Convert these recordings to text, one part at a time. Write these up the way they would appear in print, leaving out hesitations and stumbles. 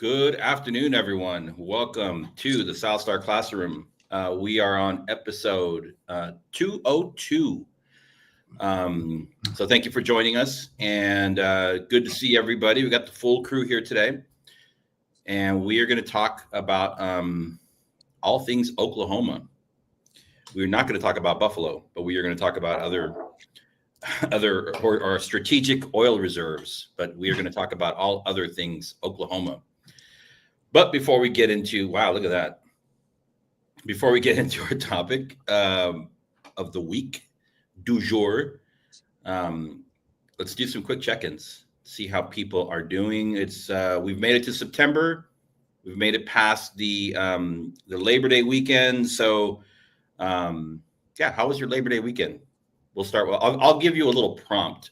Good afternoon, everyone. Welcome to the South Star Classroom. We are on episode 202. So thank you for joining us, and good to see everybody. We got the full crew here today, and we are going to talk about all things Oklahoma. We're not going to talk about Buffalo, but we are going to talk about other or strategic oil reserves. But we are going to talk about all other things Oklahoma. But before we get into, wow, look at that. Before we get into our topic of the week, du jour, let's do some quick check-ins, see how people are doing. We've made it to September. We've made it past the Labor Day weekend. So, how was your Labor Day weekend? We'll start. Well, I'll give you a little prompt.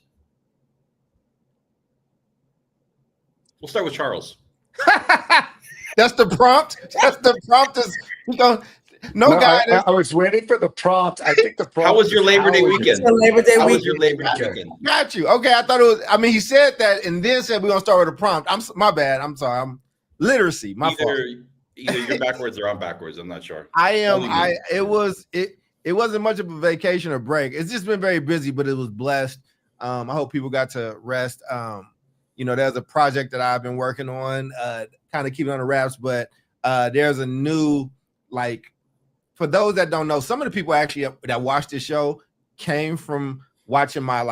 We'll start with Charles. That's the prompt. That's the prompt. I was waiting for the prompt. I think the prompt. How was your Labor Day weekend? How was your Labor Day weekend? Got you. Okay, I thought it was. I mean, he said that and then said we're gonna start with a prompt. My bad. I'm sorry. I'm literacy. My fault. Either you're backwards or I'm backwards. I'm not sure. I am. It wasn't much of a vacation or break. It's just been very busy, but it was blessed. I hope people got to rest. There's a project that I've been working on, kind of keeping on the wraps, but there's a new, for those that don't know, some of the people actually that watch this show came from watching my,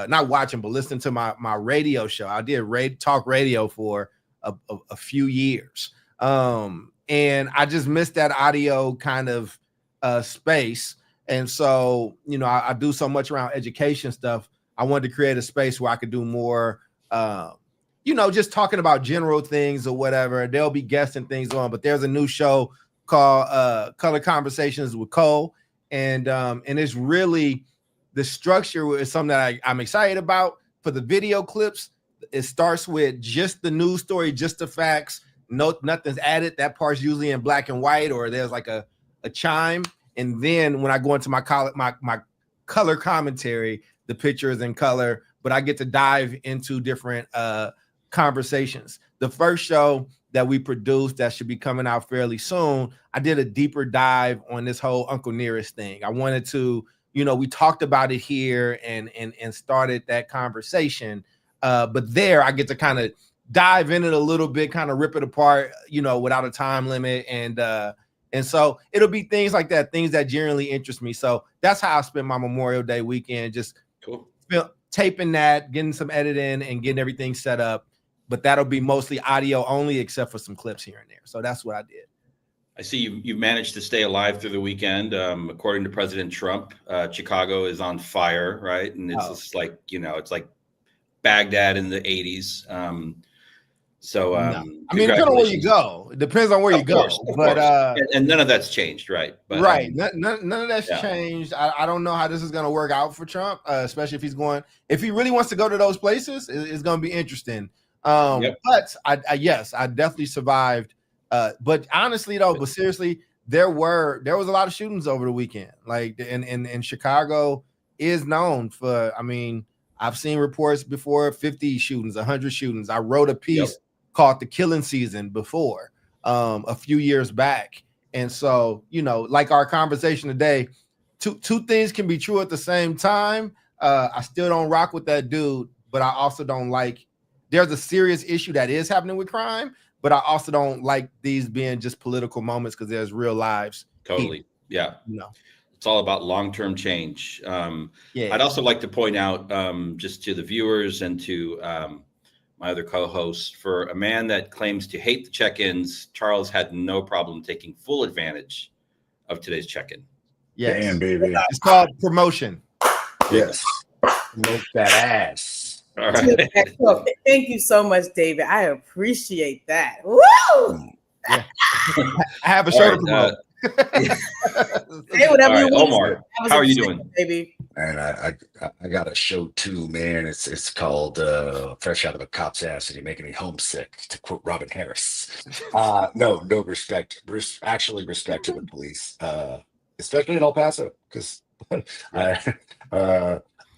not watching, but listening to my radio show. I did talk radio for a few years. And I just missed that audio kind of space. And so, I do so much around education stuff. I wanted to create a space where I could do more, just talking about general things or whatever. There'll be guests and things on, but there's a new show called Color Conversations with Cole. And it's really, the structure is something that I'm excited about. For the video clips, it starts with just the news story, just the facts. No, nothing's added. That part's usually in black and white, or there's like a chime. And then when I go into my color commentary, the picture is in color, but I get to dive into different conversations. The first show that we produced that should be coming out fairly soon, I did a deeper dive on this whole Uncle Nearest thing. I wanted to, we talked about it here and started that conversation. But there I get to kind of dive in it a little bit, kind of rip it apart, without a time limit. And so it'll be things like that, things that generally interest me. So that's how I spent my Memorial Day weekend, just cool. Taping that, getting some editing and getting everything set up. But that'll be mostly audio only, except for some clips here and there. So that's what I did. I see you've managed to stay alive through the weekend. According to President Trump, Chicago is on fire, right? And it's just like, it's like Baghdad in the 80s. I mean, depending on where you go. It depends on where you go. But and none of that's changed, right? But, right. None of that's changed. I don't know how this is going to work out for Trump, especially if he really wants to go to those places. It's going to be interesting. But I definitely survived. But honestly, though, but seriously, there was a lot of shootings over the weekend. Like in Chicago is known for. I mean, I've seen reports before 50 shootings, 100 shootings. I wrote a piece called "The Killing Season" before a few years back, and so like our conversation today, two things can be true at the same time. I still don't rock with that dude, but I also don't like. There's a serious issue that is happening with crime, but I also don't like these being just political moments because there's real lives. Totally. Yeah. It's all about long-term change. I'd also like to point out just to the viewers and to my other co-hosts, for a man that claims to hate the check-ins, Charles had no problem taking full advantage of today's check-in. Yes. Damn, baby. It's called promotion. Yes. Promote that ass. All right. Thank you so much, David. I appreciate that. Woo! Yeah. I have a show to promote. Say whatever you want. Omar, how are you doing, baby? And I got a show too, man. It's called Fresh Out of a Cop's Ass and You Making Me Homesick, to quote Robin Harris. No respect. Actually respect to the police, especially in El Paso, because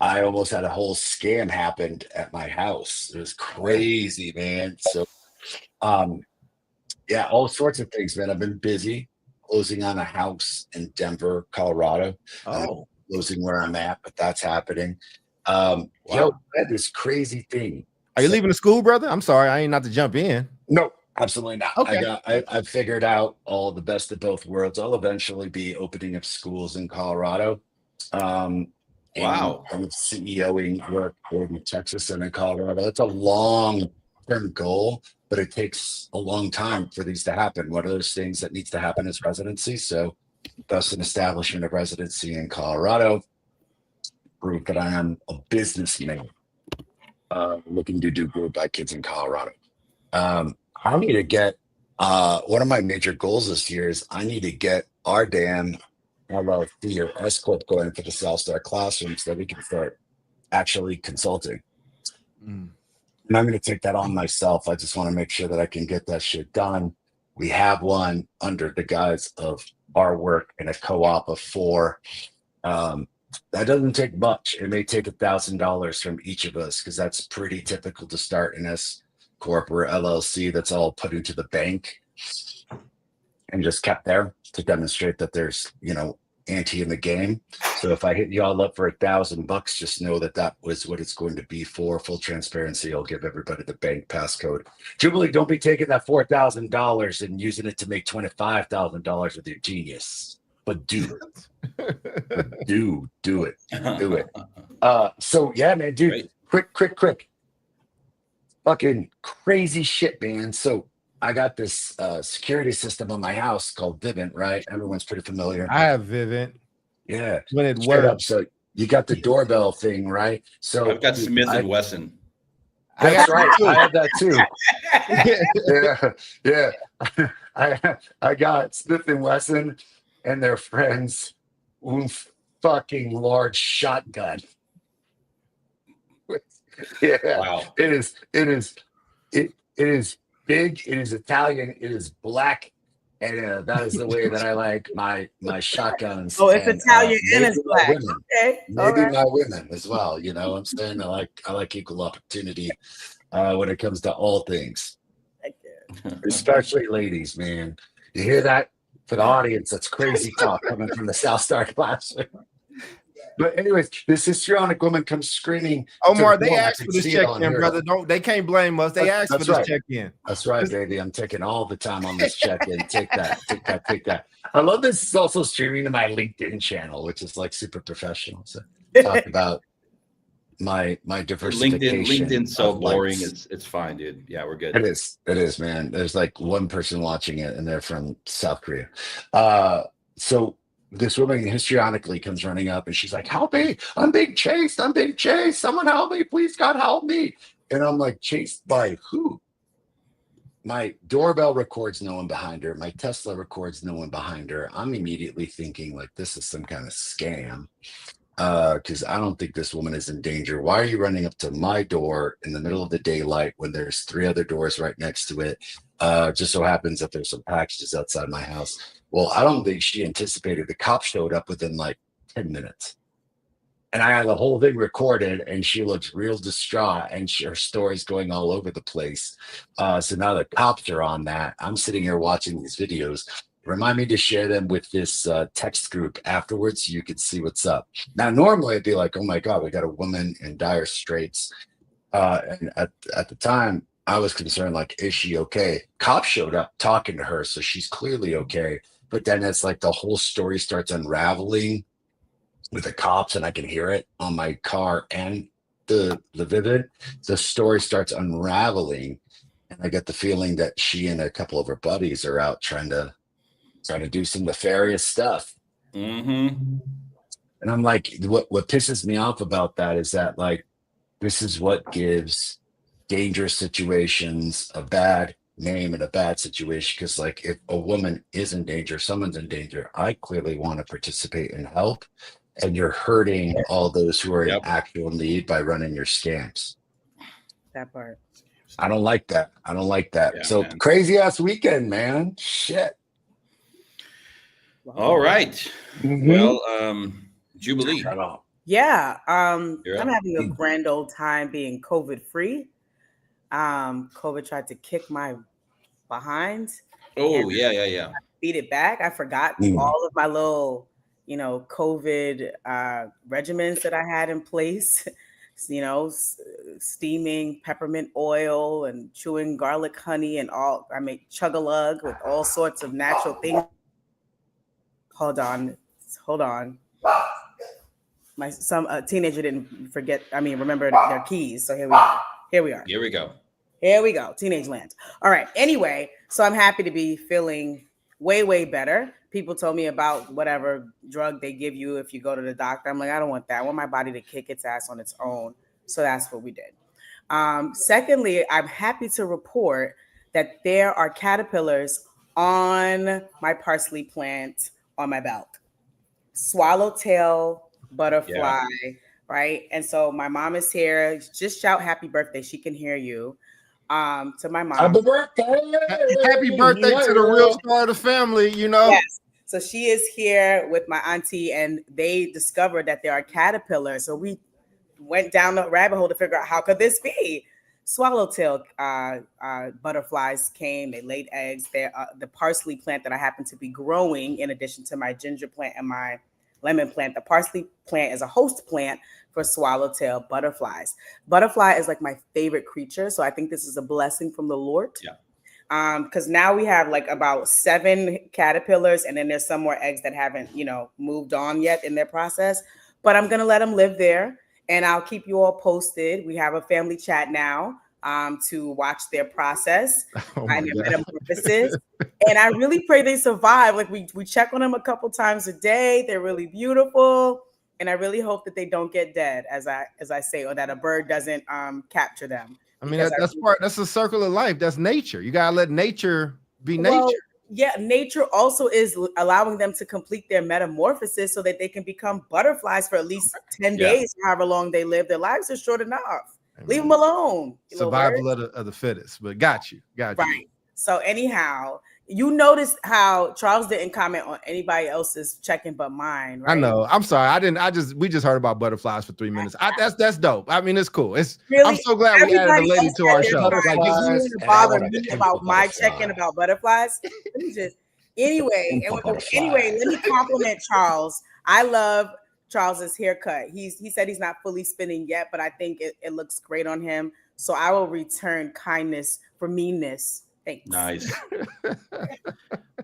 I almost had a whole scam happened at my house. It was crazy, man. So Yeah, all sorts of things, man. I've been busy closing on a house in Denver, Colorado. Oh, Closing where I'm at, but that's happening. Yo, Wow. I had this crazy thing. are you So, leaving the school, brother? I'm sorry, I ain't not to jump in. no, absolutely not. Okay. I figured out all the best of both worlds. I'll eventually be opening up schools in Colorado. Um, and Wow. I'm CEOing work in Texas and in Colorado. That's a long-term goal, but it takes a long time for these to happen. One of those things that needs to happen is residency. So, thus, an establishment of residency in Colorado, prove that I am a businessman looking to do good by kids in Colorado. I need to get one of my major goals this year is I need to get our damn LLC or S Corp going for the South Star Classroom so that we can start actually consulting. Mm. And I'm going to take that on myself. I just want to make sure that I can get that shit done. We have one under the guise of our work in a co-op of 4. That doesn't take much. It may take $1,000 from each of us because that's pretty typical to start an S Corp or LLC that's all put into the bank and just kept there to demonstrate that there's, ante in the game. So if I hit you all up for $1,000, just know that that was what it's going to be for. Full transparency. I'll give everybody the bank passcode. Jubilee, don't be taking that $4,000 and using it to make $25,000 with your genius. But do it. Do it. So yeah, man, dude, Great. quick. Fucking crazy shit, man. So I got this security system on my house called Vivint, right? Everyone's pretty familiar. I have Vivint Yeah. when it Straight up. works. So you got the doorbell thing, right? So I've got Smith and Wesson. that's got right. that too. I have that too. Yeah. I got Smith and Wesson and their friends fucking large shotgun. Yeah. Wow. It is big, it is Italian, it is black, and that is the way that I like my shotguns. Oh, it's and, Italian and maybe it's my black. women. Okay. All Maybe right. my women as well. I'm saying I like equal opportunity when it comes to all things, especially ladies, man. You hear that? For the audience, that's crazy talk coming from the South Star Classroom. But anyways, this histrionic woman comes screaming. Omar, to the they door. I asked can for this see it on check-in, here. brother. They can't blame us. They asked for That's this right. check-in. That's right, baby. I'm taking all the time on this check-in. Take that. I love this. Is also streaming to my LinkedIn channel, which is like super professional. So talk about my diversification. LinkedIn's so of boring. lights. It's fine, dude. Yeah, we're good. It is, man. There's like one person watching it, and they're from South Korea. So this woman histrionically comes running up, and she's like, "Help me! I'm being chased! Someone help me! Please, God, help me!" And I'm like, "Chased by who?" My doorbell records no one behind her. My Tesla records no one behind her. I'm immediately thinking like this is some kind of scam. Because I don't think this woman is in danger. Why are you running up to my door in the middle of the daylight when there's 3 other doors right next to it? Just so happens that there's some packages outside my house. Well, I don't think she anticipated the cop showed up within like 10 minutes. And I had the whole thing recorded, and she looks real distraught, and her story's going all over the place. So now the cops are on that. I'm sitting here watching these videos. Remind me to share them with this text group afterwards so you can see what's up. Now, normally I'd be like, oh my God, we got a woman in dire straits. And at the time, I was concerned, like, is she okay? Cops showed up talking to her, so she's clearly okay. But then it's like the whole story starts unraveling with the cops, and I can hear it on my car and the Vivid. The story starts unraveling, and I get the feeling that she and a couple of her buddies are out trying to do some nefarious stuff. Mm-hmm. And I'm like, what pisses me off about that is that, like, this is what gives dangerous situations a bad name and a bad situation. Because, like, if a woman is in danger, someone's in danger, I clearly want to participate and help. And you're hurting all those who are in actual need by running your scams. That part. I don't like that. Yeah, So man. crazy ass weekend, man. Shit. Wow. All right. Mhm. Well, Jubilee. Right on. Yeah. You're I'm up. having a grand old time being COVID free. COVID tried to kick my behind. Oh, yeah. Beat it back. I forgot all of my little, COVID regimens that I had in place. Steaming peppermint oil and chewing garlic honey and all. I make Chug-a-Lug with all sorts of natural things. Hold on. Some teenager didn't remember their keys. So here we are. Here we go. Teenage land. All right. Anyway, so I'm happy to be feeling way, way better. People told me about whatever drug they give you if you go to the doctor. I'm like, I don't want that. I want my body to kick its ass on its own. So that's what we did. Secondly, I'm happy to report that there are caterpillars on my parsley plant on my belt. Swallowtail butterfly, right? And so my mom is here. Just shout happy birthday. She can hear you. To my mom. Happy birthday! Happy birthday to the real star of the family, Yes. So she is here with my auntie, and they discovered that there are caterpillars. So we went down the rabbit hole to figure out how could this be. Swallowtail butterflies came. They laid eggs. The parsley plant that I happen to be growing, in addition to my ginger plant and my lemon plant. The parsley plant is a host plant for swallowtail butterflies. Butterfly is like my favorite creature. So I think this is a blessing from the Lord. Yeah. Because now we have like about 7 caterpillars, and then there's some more eggs that haven't, moved on yet in their process. But I'm going to let them live there, and I'll keep you all posted. We have a family chat now to watch their process and their metamorphosis. And I really pray they survive. Like we check on them a couple times a day. They're really beautiful. And I really hope that they don't get dead, as I say, or that a bird doesn't capture them. I mean, that's a circle of life. That's nature. You gotta let nature be nature. Well, yeah, nature also is allowing them to complete their metamorphosis so that they can become butterflies for at least 10 days, however long they live. Their lives are short enough. Leave them alone. Survival of the fittest. But got you. Right. So anyhow, you noticed how Charles didn't comment on anybody else's check-in but mine, right? I know. I'm sorry. We just heard about butterflies for 3 minutes. That's dope. I mean, it's cool. Really? I'm so glad we added a lady to our show. You bother me about my check-in about butterflies. Anyway, let me compliment Charles. I love Charles's haircut. He said he's not fully spinning yet, but I think it looks great on him. So I will return kindness for meanness. Thanks. Nice.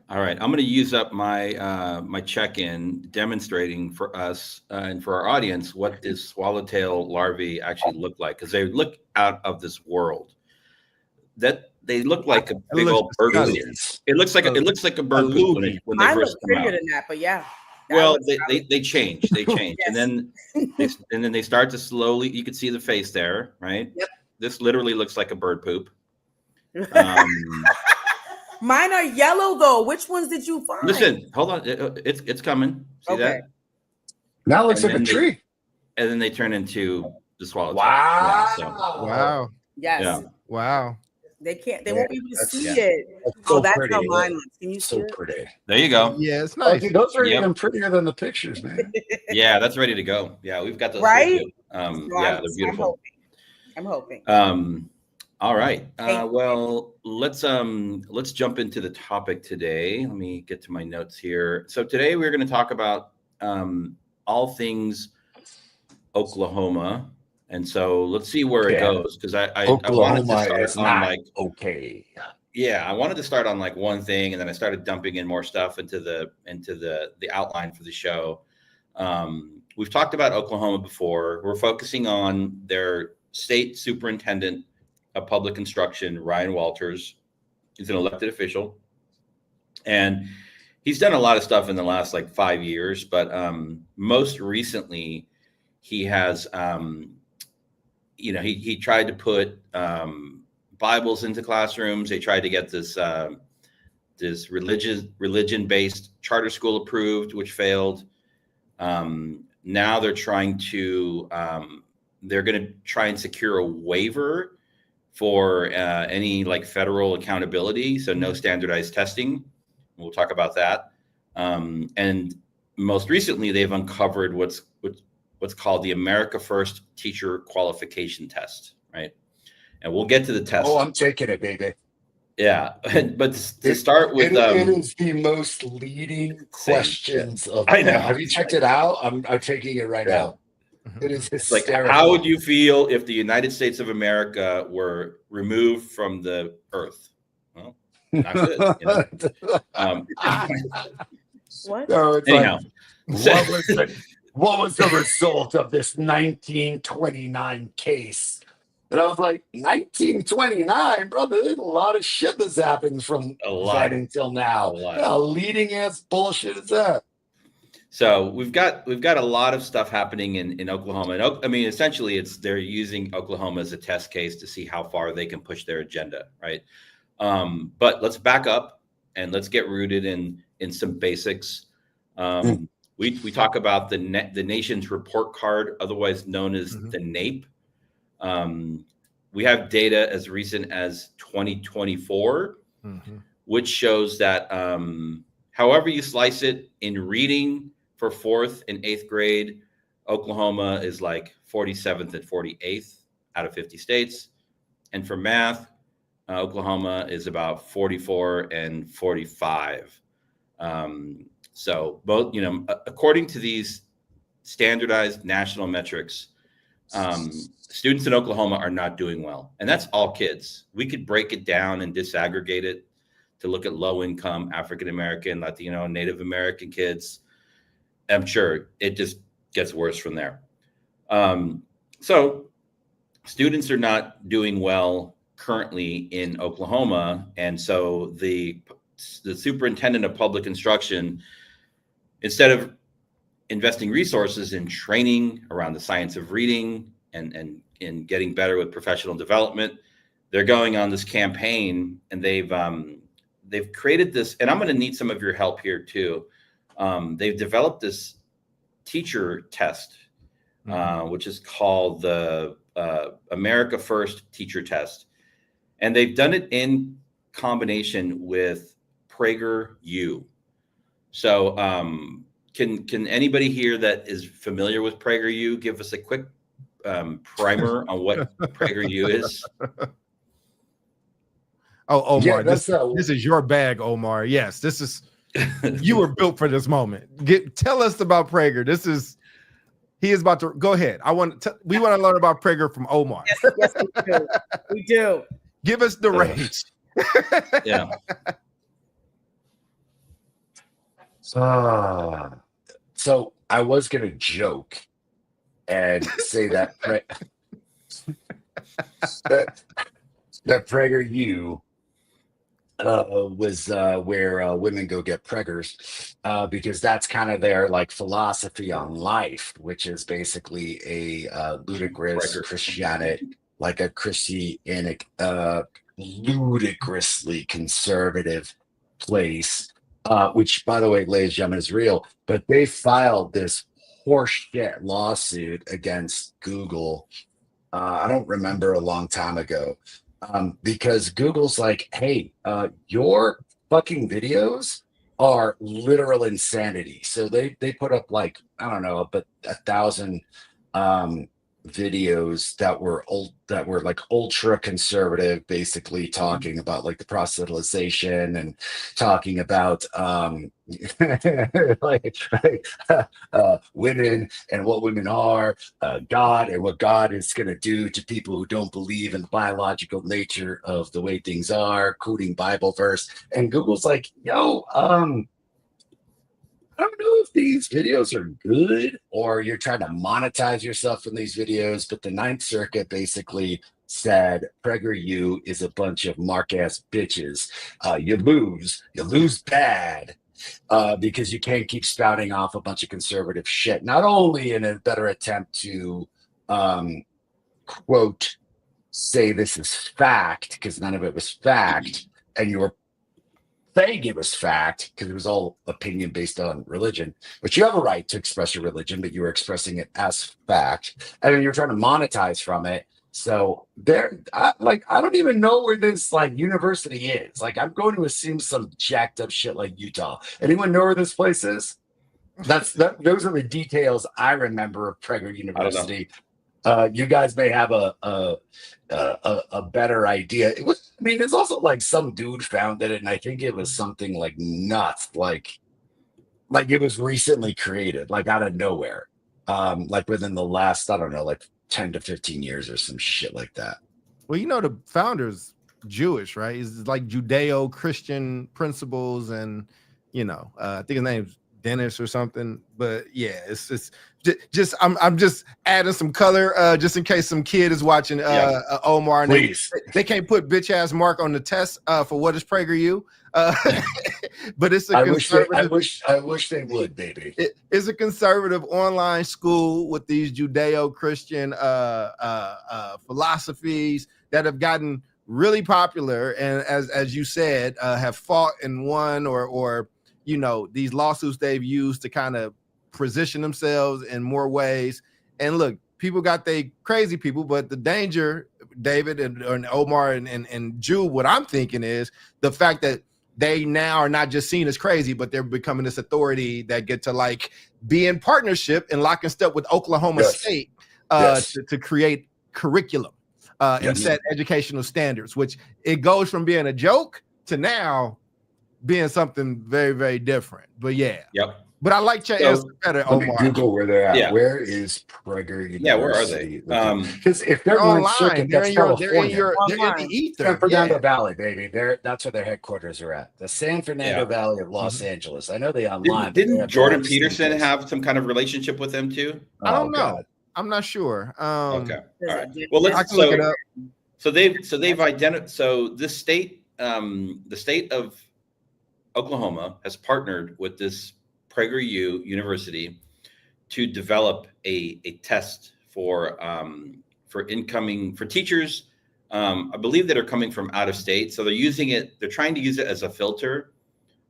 All right, I'm going to use up my my check-in demonstrating for us and for our audience what this swallowtail larvae actually look like, because they look out of this world. That they look like a big old bird poop. It looks like a bird poop when they first come out. Than that, but yeah. Well, they change, yes. and then they start to slowly. You can see the face there, right? Yep. This literally looks like a bird poop. Mine are yellow though. Which ones did you find? Listen, hold on. It's coming. See that? Now it looks like a tree. And then they turn into the swallowtail. Wow. Yeah, wow. Yes. Yeah. Wow. They can't. They won't be able to see it. That's pretty. how mine looks. Can you see So it? pretty. There you go. Yeah, it's nice. Dude, those are even prettier than the pictures, man. Yeah, that's ready to go. Yeah, we've got those. Right? Yeah, they're beautiful. I'm hoping. All right. Well, let's jump into the topic today. Let me get to my notes here. So today we're going to talk about all things Oklahoma, and so let's see where it goes, because I wanted to start on like I wanted to start on like one thing, and then I started dumping in more stuff into the outline for the show. We've talked about Oklahoma before. We're focusing on their state superintendent of public instruction, Ryan Walters. He's an elected official, and he's done a lot of stuff in the last like 5 years, but most recently he has he tried to put Bibles into classrooms. They tried to get this religion-based charter school approved, which failed. Now they're trying to they're going to try and secure a waiver for any like federal accountability, so no standardized testing. We'll talk about that. And most recently, they've uncovered what's called the America First Teacher Qualification Test, right? And we'll get to the test. Oh, I'm taking it, baby. Yeah, but to start with, it is the most leading questions of. I know. Have you checked it out? I'm taking it right now. It is hysterical. Like, how would you feel if the United States of America were removed from the Earth? Well, not good. You know? What? No, it's Anyhow, like, what was the result of this 1929 case? And I was like, 1929, brother, there's a lot of shit that's happened from then until now. How leading ass bullshit is that? So we've got a lot of stuff happening in Oklahoma. And I mean, essentially, they're using Oklahoma as a test case to see how far they can push their agenda, right? But let's back up and let's get rooted in some basics. We talk about the nation's report card, otherwise known as the NAEP. We have data as recent as 2024, which shows that however you slice it, in reading for 4th and 8th grade, Oklahoma is like 47th and 48th out of 50 states. And for math, Oklahoma is about 44 and 45. So both, according to these standardized national metrics, students in Oklahoma are not doing well. And that's all kids. We could break it down and disaggregate it to look at low income, African-American, Latino, Native American kids. I'm sure it just gets worse from there. So students are not doing well currently in Oklahoma. And so the superintendent of public instruction, instead of investing resources in training around the science of reading and in getting better with professional development, they're going on this campaign, and they've created this, and I'm going to need some of your help here too. They've developed this teacher test, which is called the America First Teacher Test. And they've done it in combination with PragerU. So can anybody here that is familiar with PragerU give us a quick primer on what PragerU is? Oh, Omar, Yeah, this is your bag, Omar. Yes, this is you were built for this moment. Tell us about Prager. He is about to go ahead. We want to learn about Prager from Omar. Yes, we do. We do. Give us the range. Yeah. So I was gonna joke and say that that PragerU was where women go get preggers, because that's kind of their like philosophy on life, which is basically a ludicrous Christianic, like a Christianic, ludicrously conservative place, which, by the way, ladies and gentlemen, is real. But they filed this horseshit lawsuit against Google. I don't remember, a long time ago. Because Google's like, hey, your fucking videos are literal insanity. So they put up like, I don't know, but 1,000 videos that were like ultra conservative, basically talking about like the proselytization and talking about women and what women are, God and what God is going to do to people who don't believe in the biological nature of the way things are, quoting Bible verse. And Google's like, yo, I don't know if these videos are good or you're trying to monetize yourself from these videos, but the Ninth Circuit basically said PragerU is a bunch of mark-ass bitches. You lose bad, because you can't keep spouting off a bunch of conservative shit, not only in a better attempt to quote, say this is fact, because none of it was fact, and you were saying it was fact because it was all opinion based on religion, which you have a right to express your religion, but you were expressing it as fact, and then you're trying to monetize from it. So I don't even know where this like university is. Like, I'm going to assume some jacked up shit like Utah. Anyone know where this place is? Those are the details I remember of Prager University. You guys may have a better idea. I mean, there's also like some dude founded it, and I think it was something like nuts, like it was recently created, like out of nowhere, like within the last, I don't know, like 10 to 15 years or some shit like that. Well, you know, the founder's Jewish, right? It's like Judeo-Christian principles, and you know, I think his name's Dennis or something. But yeah, it's just I'm just adding some color, just in case some kid is watching Omar. And they can't put bitch ass Mark on the test for what is PragerU. But it's a I wish they would, baby. It's a conservative online school with these Judeo-Christian philosophies that have gotten really popular, and as you said, have fought and won, or you know, these lawsuits they've used to kind of position themselves in more ways. And look, people got they crazy people, but the danger, David and Omar and Jude, what I'm thinking is the fact that they now are not just seen as crazy, but they're becoming this authority that get to like be in partnership and lock and step with Oklahoma State to create curriculum and set educational standards, which it goes from being a joke to now being something very, very different. But but I like your answer better, Omar. Google where they're at. Yeah. Where is Prager University? Yeah, where are they? Because if they're online, circuit, they're in the ether. San Fernando Valley, baby. That's where their headquarters are at. The San Fernando Valley of Los Angeles. I know they online. Didn't Jordan Peterson have some kind of relationship with them too? I don't know. God. I'm not sure. Okay. All right. Well, let's look it up. So they've identified. So this state, the state of Oklahoma has partnered with this PragerU University to develop a test for teachers, I believe, that are coming from out of state. So they're trying to use it as a filter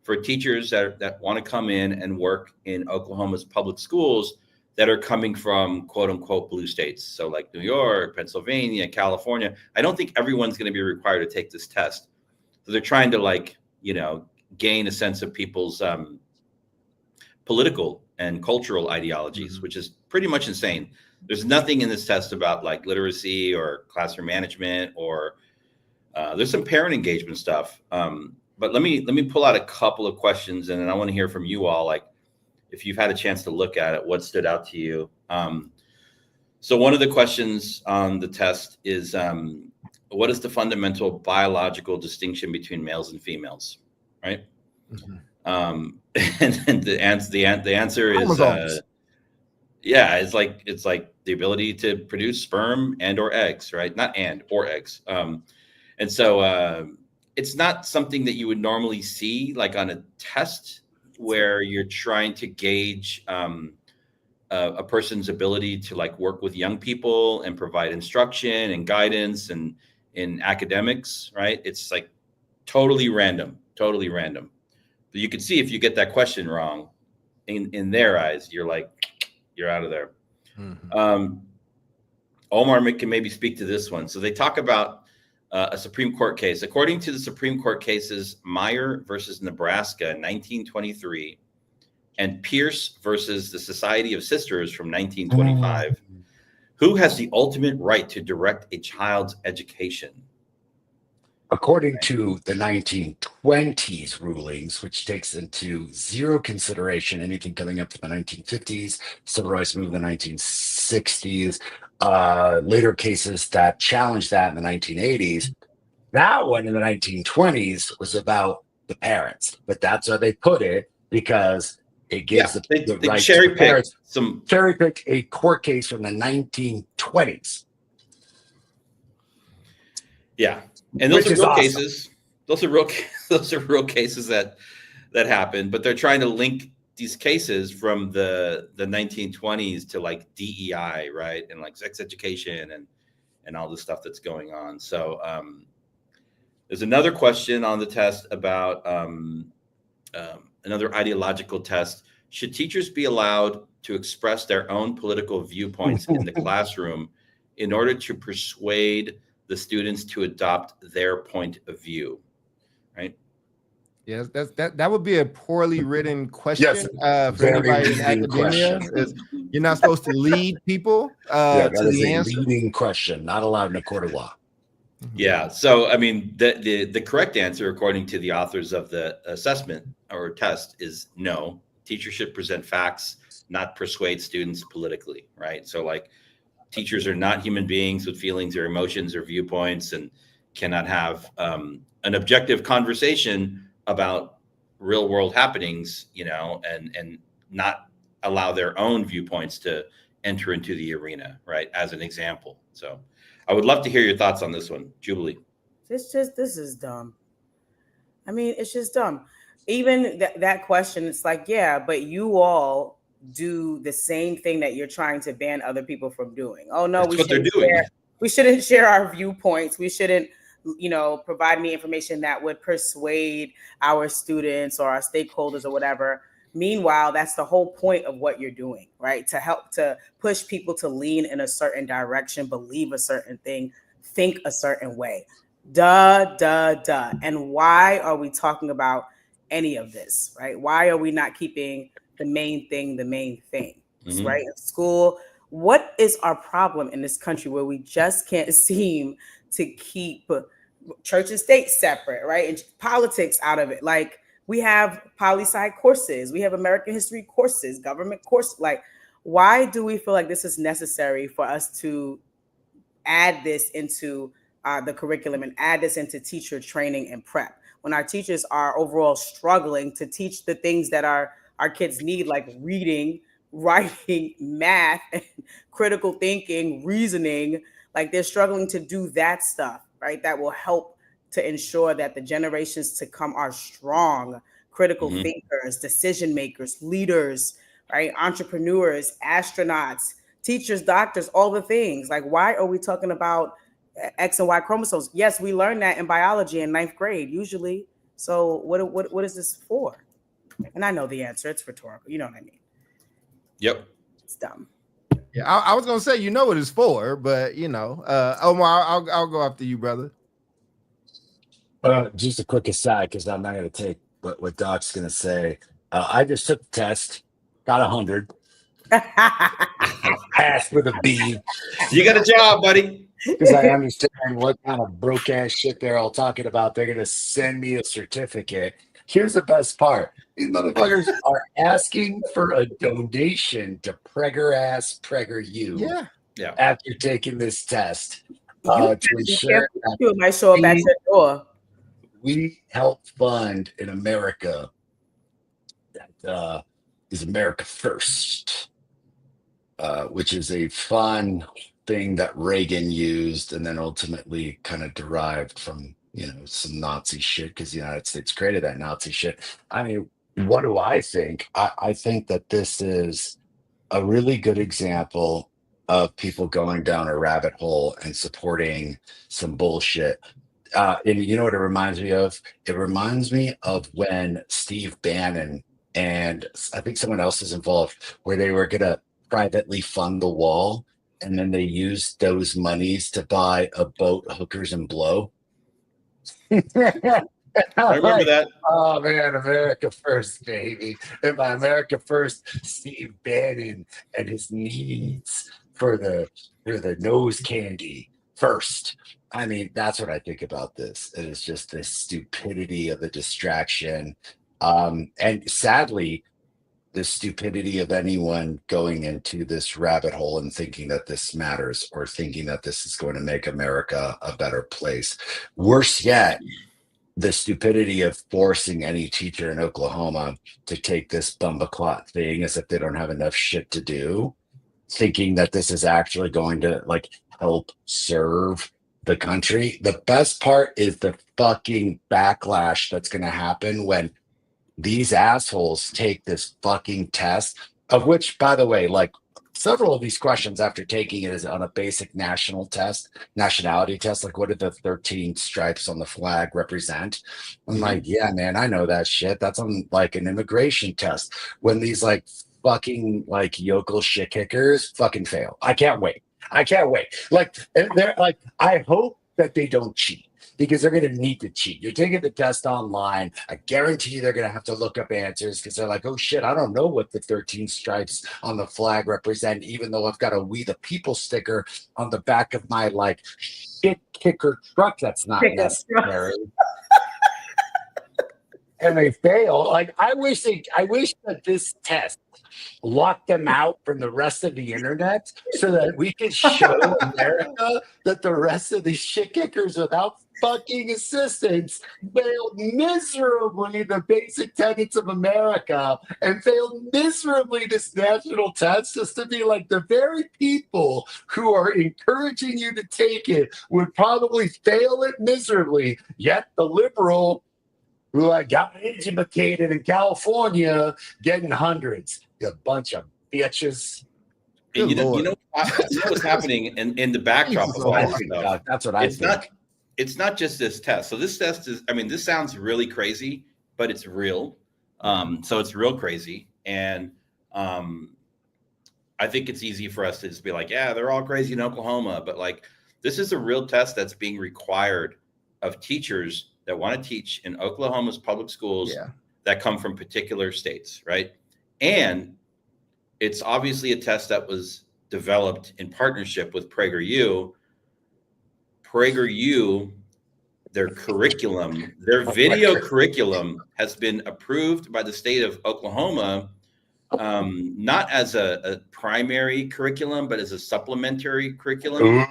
for teachers that want to come in and work in Oklahoma's public schools that are coming from quote unquote blue states. So like New York, Pennsylvania, California. I don't think everyone's going to be required to take this test. So they're trying to gain a sense of people's political and cultural ideologies, which is pretty much insane. There's nothing in this test about like literacy or classroom management, or there's some parent engagement stuff. But let me pull out a couple of questions, and then I want to hear from you all, like if you've had a chance to look at it, what stood out to you. So one of the questions on the test is, what is the fundamental biological distinction between males and females? Right. Mm-hmm. And the answer is, it's like the ability to produce sperm and or eggs, right? Not and or eggs. And so it's not something that you would normally see like on a test where you're trying to gauge a person's ability to like work with young people and provide instruction and guidance and in academics, right? It's like totally random. But you can see if you get that question wrong, in their eyes, you're out of there. Mm-hmm. Omar can maybe speak to this one. So they talk about a Supreme Court case. According to the Supreme Court cases, Meyer versus Nebraska, 1923, and Pierce versus the Society of Sisters from 1925, who has the ultimate right to direct a child's education? According to the 1920s rulings, which takes into zero consideration anything coming up from the 1950s, civil rights movement, the 1960s, later cases that challenged that in the 1980s, that one in the 1920s was about the parents. But that's where they put it because it gives the right to the parents. Cherry-picked a court case from the 1920s. Yeah. And those are real cases. Those are real cases that happen, but they're trying to link these cases from the 1920s to like DEI, right? And like sex education and all the stuff that's going on. So there's another question on the test about another ideological test. Should teachers be allowed to express their own political viewpoints in the classroom in order to persuade the students to adopt their point of view, right? Yes, that would be a poorly written question for anybody in academia. You're not supposed to lead people that to is the a answer. leading question, not allowed in a court of law. Yeah. So, I mean, the correct answer, according to the authors of the assessment or test, is no. Teachers should present facts, not persuade students politically, right? So, like, teachers are not human beings with feelings or emotions or viewpoints, and cannot have an objective conversation about real world happenings, and not allow their own viewpoints to enter into the arena, right? As an example. So I would love to hear your thoughts on this one, Jubilee. This is dumb. I mean, it's just dumb. Even that question, it's like, yeah, but you all do the same thing that you're trying to ban other people from doing. Oh no, we shouldn't share our viewpoints. We shouldn't, provide any information that would persuade our students or our stakeholders or whatever. Meanwhile, that's the whole point of what you're doing, right? To help to push people to lean in a certain direction, believe a certain thing, think a certain way. Duh. And why are we talking about any of this, right? Why are we not keeping the main thing, mm-hmm. right? School. What is our problem in this country where we just can't seem to keep church and state separate, right? And politics out of it. Like, we have poli-sci courses, we have American history courses, government courses. Like, why do we feel like this is necessary for us to add this into the curriculum and add this into teacher training and prep when our teachers are overall struggling to teach the things that our kids need, like reading, writing, math, and critical thinking, reasoning? Like, they're struggling to do that stuff, right? That will help to ensure that the generations to come are strong, critical mm-hmm. thinkers, decision makers, leaders, right? Entrepreneurs, astronauts, teachers, doctors, all the things. Like, why are we talking about X and Y chromosomes? Yes, we learned that in biology in 9th grade, usually. So what is this for? And I know the answer. It's rhetorical. You know what I mean? Yep. It's dumb. Yeah, I was gonna say, what it's for, but Omar, I'll go after you, brother. Just a quick aside, because I'm not going to take what Doc's going to say. I just took the test, got 100, passed with a B. You got a job, buddy. Because I understand what kind of broke ass shit they're all talking about. They're going to send me a certificate. Here's the best part: these motherfuckers are asking for a donation to Pregger you. Yeah. After taking this test, to ensure you might show up at your door. We help fund in America that is America First, which is a fun thing that Reagan used and then ultimately kind of derived from, some Nazi shit, because the United States created that Nazi shit. I mean, what do I think? I think that this is a really good example of people going down a rabbit hole and supporting some bullshit. And you know what it reminds me of? It reminds me of when Steve Bannon and I think someone else is involved, where they were going to privately fund the wall, and then they used those monies to buy a boat, hookers, and blow. I remember that. Oh man, America First, baby. And by America First, Steve Bannon and his needs for the nose candy first. I mean, that's what I think about this. It is just the stupidity of the distraction. And sadly, the stupidity of anyone going into this rabbit hole and thinking that this matters or thinking that this is going to make America a better place. Worse yet, the stupidity of forcing any teacher in Oklahoma to take this bumbaclot thing as if they don't have enough shit to do, thinking that this is actually going to help serve the country. The best part is the fucking backlash that's going to happen when these assholes take this fucking test, of which, by the way, several of these questions after taking it is on a basic nationality test. Like, what did the 13 stripes on the flag represent? I'm like, yeah, man, I know that shit. That's on an immigration test. When these fucking yokel shit kickers fucking fail. I can't wait. They're I hope that they don't cheat. because they're going to need to cheat. You're taking the test online. I guarantee you they're going to have to look up answers because they're like, oh shit, I don't know what the 13 stripes on the flag represent, even though I've got a We the People sticker on the back of my like shit kicker truck. That's not necessary. And they fail. Like I wish that this test locked them out from the rest of the internet so that we could show America that the rest of these shit kickers without fucking assistance failed miserably the basic tenets of America and failed miserably this national test, just to be like the very people who are encouraging you to take it would probably fail it miserably, yet the liberal who I got educated in California getting hundreds. You bunch of bitches. And you know what's happening in the backdrop of all this stuff. That's what I think. It's not just this test. So this test is, I mean, this sounds really crazy, but it's real. So it's real crazy. And I think it's easy for us to just be like, yeah, they're all crazy in Oklahoma. But like, this is a real test that's being required of teachers that want to teach in Oklahoma's public schools that come from particular states, right? And it's obviously a test that was developed in partnership with PragerU. PragerU, their curriculum, their video curriculum has been approved by the state of Oklahoma, not as a primary curriculum, but as a supplementary curriculum.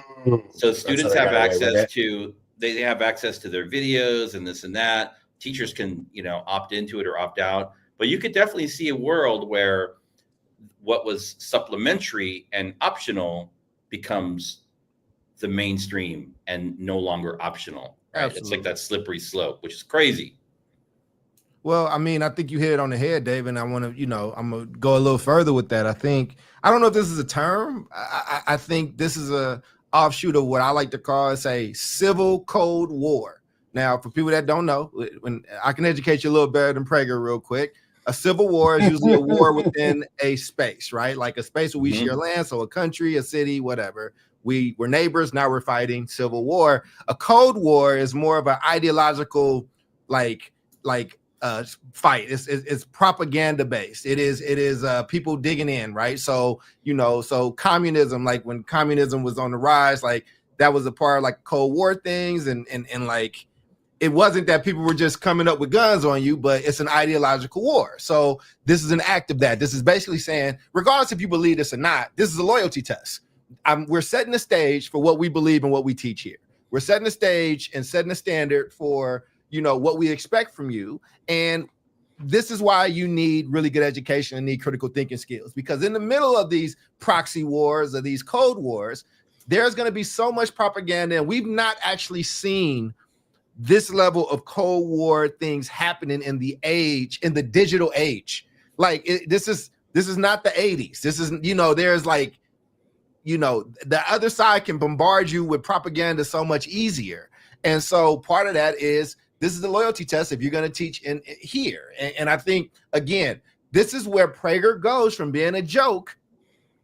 So students have access to, they have access to their videos and this and that. Teachers can, opt into it or opt out. But you could definitely see a world where what was supplementary and optional becomes the mainstream and no longer optional. Right? It's like that slippery slope, which is crazy. Well, I mean, I think you hit it on the head, Dave, and I want to, I'm going to go a little further with that. I don't know if this is a term. I think this is a offshoot of what I like to call a civil code war. Now, for people that don't know, when I can educate you a little better than Prager real quick, a civil war is usually a war within a space, right? Like a space where we share land, so a country, a city, whatever. We're neighbors, now we're fighting civil war. A code war is more of an ideological, fight. It's propaganda based. It is people digging in, right? So so communism, like when communism was on the rise, like that was a part of like Cold War things, and like it wasn't that people were just coming up with guns on you, but it's an ideological war. So this is an act of that. This is basically saying, regardless if you believe this or not, this is a loyalty test. We're setting the stage for what we believe and what we teach here. We're setting the stage and setting the standard for what we expect from you. And this is why you need really good education and need critical thinking skills, because in the middle of these proxy wars or these code wars, there's going to be so much propaganda, and we've not actually seen this level of Cold War things happening in the digital age. Like this is not the 80s. This is, there's like, the other side can bombard you with propaganda so much easier. And so part of that is, this is the loyalty test if you're going to teach in here. And I think, again, this is where Prager goes from being a joke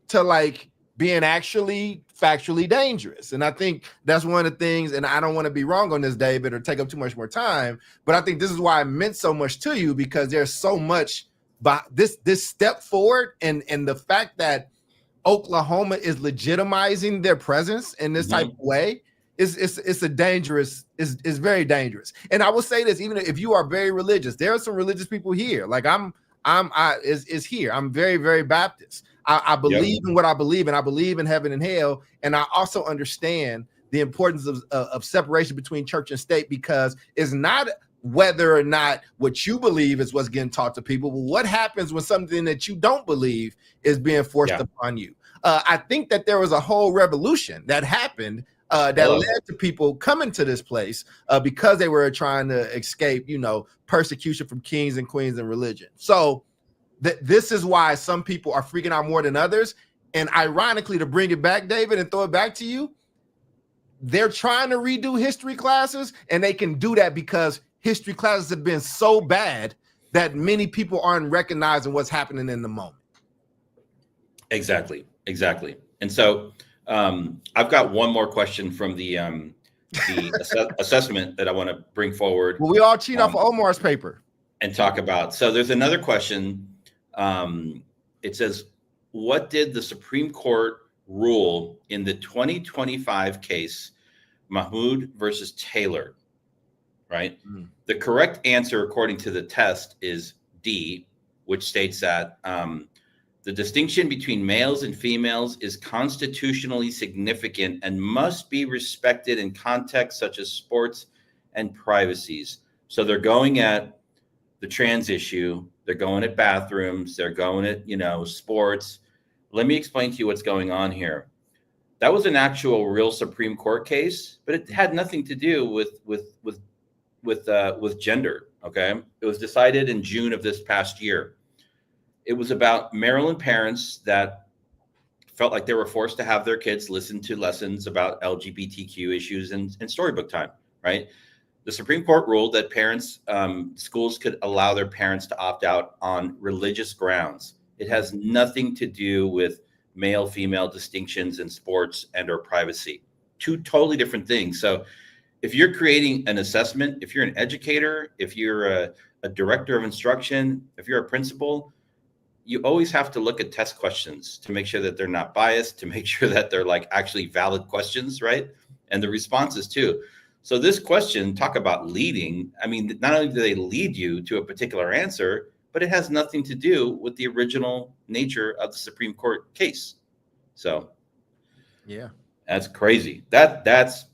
to like being actually factually dangerous. And I think that's one of the things, and I don't want to be wrong on this, David, or take up too much more time, but I think this is why it meant so much to you, because there's so much by this step forward, and the fact that Oklahoma is legitimizing their presence in this type of way is very dangerous. And I will say this, even if you are very religious, there are some religious people here. Like I'm here. I'm very, very Baptist. I believe in what I believe, and I believe in heaven and hell. And I also understand the importance of separation between church and state, because it's not whether or not what you believe is what's getting taught to people, but what happens when something that you don't believe is being forced upon you. I think that there was a whole revolution that happened that led to people coming to this place because they were trying to escape, persecution from kings and queens and religion. So this is why some people are freaking out more than others. And ironically, to bring it back, David, and throw it back to you, they're trying to redo history classes, and they can do that because history classes have been so bad that many people aren't recognizing what's happening in the moment. Exactly. And so I've got one more question from the assessment that I want to bring forward. Well, we all cheat off of Omar's paper and talk about. So there's another question. It says, what did the Supreme Court rule in the 2025 case, Mahmoud versus Taylor? Right. The correct answer, according to the test, is D, which states that the distinction between males and females is constitutionally significant and must be respected in contexts such as sports and privacies. So they're going at the trans issue, they're going at bathrooms, they're going at, sports. Let me explain to you what's going on here. That was an actual real Supreme Court case, but it had nothing to do with gender. Okay. It was decided in June of this past year. It was about Maryland parents that felt like they were forced to have their kids listen to lessons about LGBTQ issues in storybook time, right? The Supreme Court ruled that schools could allow their parents to opt out on religious grounds. It has nothing to do with male-female distinctions in sports and or privacy. Two totally different things. So if you're creating an assessment, if you're an educator, if you're a director of instruction, if you're a principal, you always have to look at test questions to make sure that they're not biased, to make sure that they're like actually valid questions, right? And the responses too. So this question, talk about leading. I mean, not only do they lead you to a particular answer, but it has nothing to do with the original nature of the Supreme Court case. So yeah, that's crazy. That's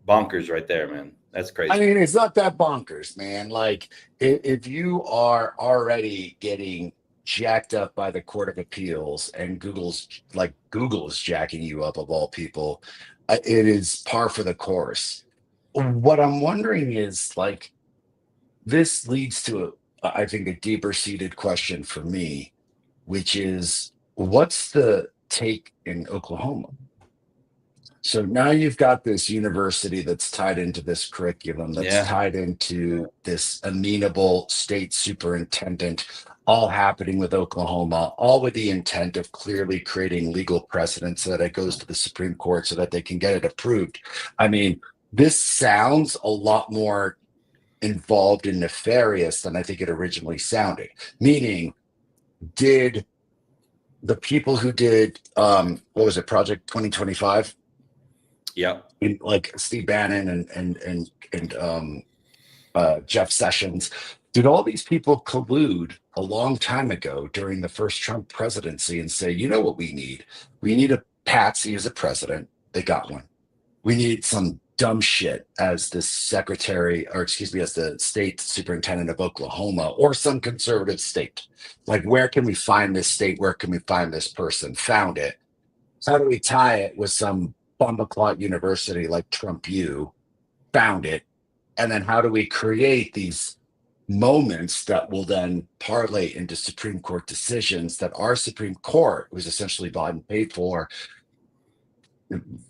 bonkers right there, man. That's crazy. I mean, it's not that bonkers, man. Like if you are already getting jacked up by the Court of Appeals and Google is jacking you up of all people, it is par for the course. What I'm wondering is, like, this leads to I think a deeper seated question for me, which is, what's the take in Oklahoma? So now you've got this university that's tied into this curriculum, that's tied into this amenable state superintendent, all happening with Oklahoma, all with the intent of clearly creating legal precedent so that it goes to the Supreme Court so that they can get it approved. I mean, this sounds a lot more involved and nefarious than I think it originally sounded. Meaning, did the people who did, what was it, Project 2025? Yeah, like Steve Bannon and Jeff Sessions, did all these people collude a long time ago during the first Trump presidency and say, you know what we need? We need a patsy as a president. They got one. We need some dumb shit as the secretary, or excuse me, as the state superintendent of Oklahoma, or some conservative state. Like, where can we find this state? Where can we find this person? Found it. How do we tie it with some bombaclot university like Trump U? Found it. And then how do we create these moments that will then parlay into Supreme Court decisions that our Supreme Court, who's essentially bought and paid for,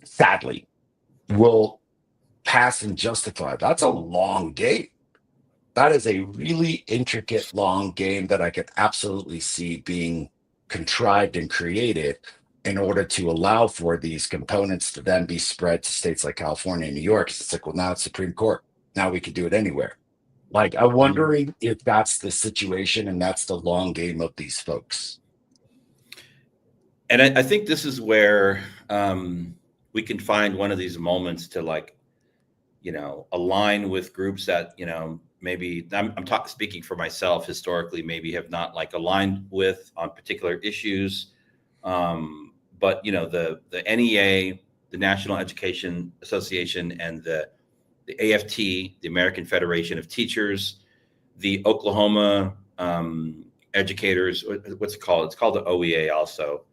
sadly, will pass and justify? That's a long game. That is a really intricate, long game that I could absolutely see being contrived and created in order to allow for these components to then be spread to states like California and New York. It's like, well, now it's Supreme Court. Now we can do it anywhere. Like, I'm wondering if that's the situation and that's the long game of these folks. And I think this is where we can find one of these moments to, like, align with groups that, maybe I'm speaking for myself historically, maybe have not like aligned with on particular issues. But the NEA, the National Education Association, and the AFT, the American Federation of Teachers, the Oklahoma educators, what's it called? It's called the OEA also.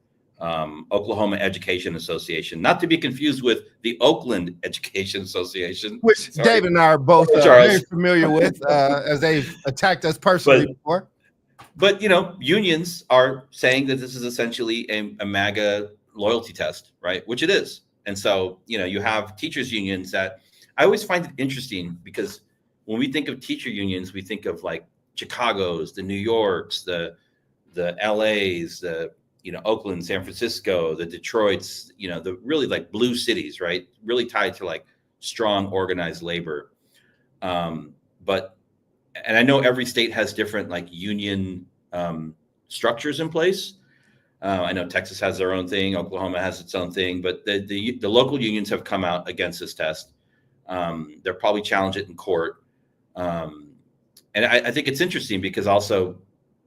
Oklahoma Education Association, not to be confused with the Oakland Education Association, which David and I are both very familiar with, as they've attacked us personally before. But unions are saying that this is essentially a MAGA loyalty test, right? Which it is. And so you have teachers unions that I always find it interesting, because when we think of teacher unions, we think of like Chicago's, the New York's, the LA's, the Oakland, San Francisco, the Detroit's, the really like blue cities, right? Really tied to like strong organized labor. And I know every state has different like union structures in place. I know Texas has their own thing, Oklahoma has its own thing, but the local unions have come out against this test. They'll probably challenge it in court. And I think it's interesting because also,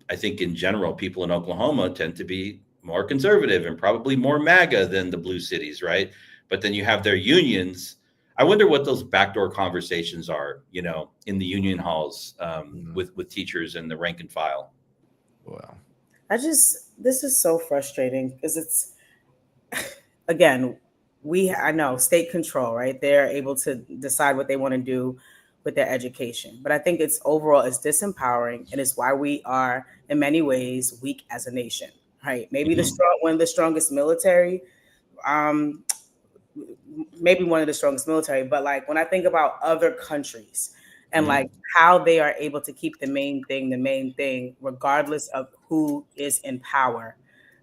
I think in general, people in Oklahoma tend to be more conservative and probably more MAGA than the blue cities, right? But then you have their unions. I wonder what those backdoor conversations are, you know, in the union halls with teachers and the rank and file. Wow. This is so frustrating because it's, again, I know state control, right? They're able to decide what they want to do with their education. But I think it's disempowering, and it's why we are in many ways weak as a nation, right? Maybe one of the strongest military, but like when I think about other countries and like how they are able to keep the main thing, regardless of who is in power,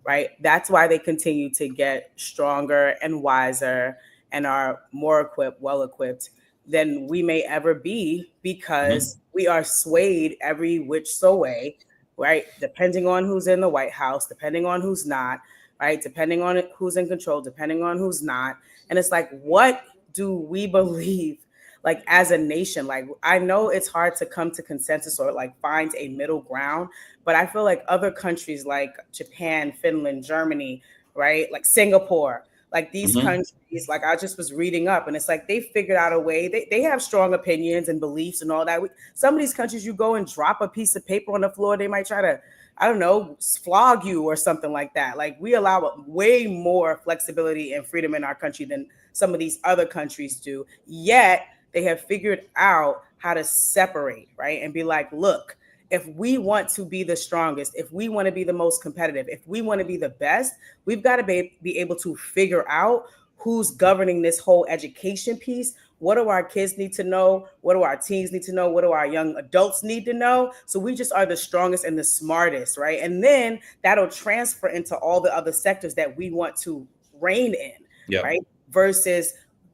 right? That's why they continue to get stronger and wiser and are more well equipped than we may ever be, because we are swayed every which way, right? Depending on who's in the White House, depending on who's not, right? Depending on who's in control, depending on who's not. And it's like, what do we believe, like as a nation? Like, I know it's hard to come to consensus or like find a middle ground, but I feel like other countries like Japan, Finland, Germany, right? Like Singapore, like these countries, like I just was reading up, and it's like they figured out a way. They have strong opinions and beliefs and all that. Some of these countries, you go and drop a piece of paper on the floor, they might try to, I don't know, flog you or something like that. Like we allow way more flexibility and freedom in our country than some of these other countries do. Yet they have figured out how to separate, right? And be like, look, if we want to be the strongest, if we want to be the most competitive, if we want to be the best, we've got to be able to figure out who's governing this whole education piece. What do our kids need to know? What do our teens need to know? What do our young adults need to know? So we just are the strongest and the smartest, right? And then that'll transfer into all the other sectors that we want to reign in, right? Versus,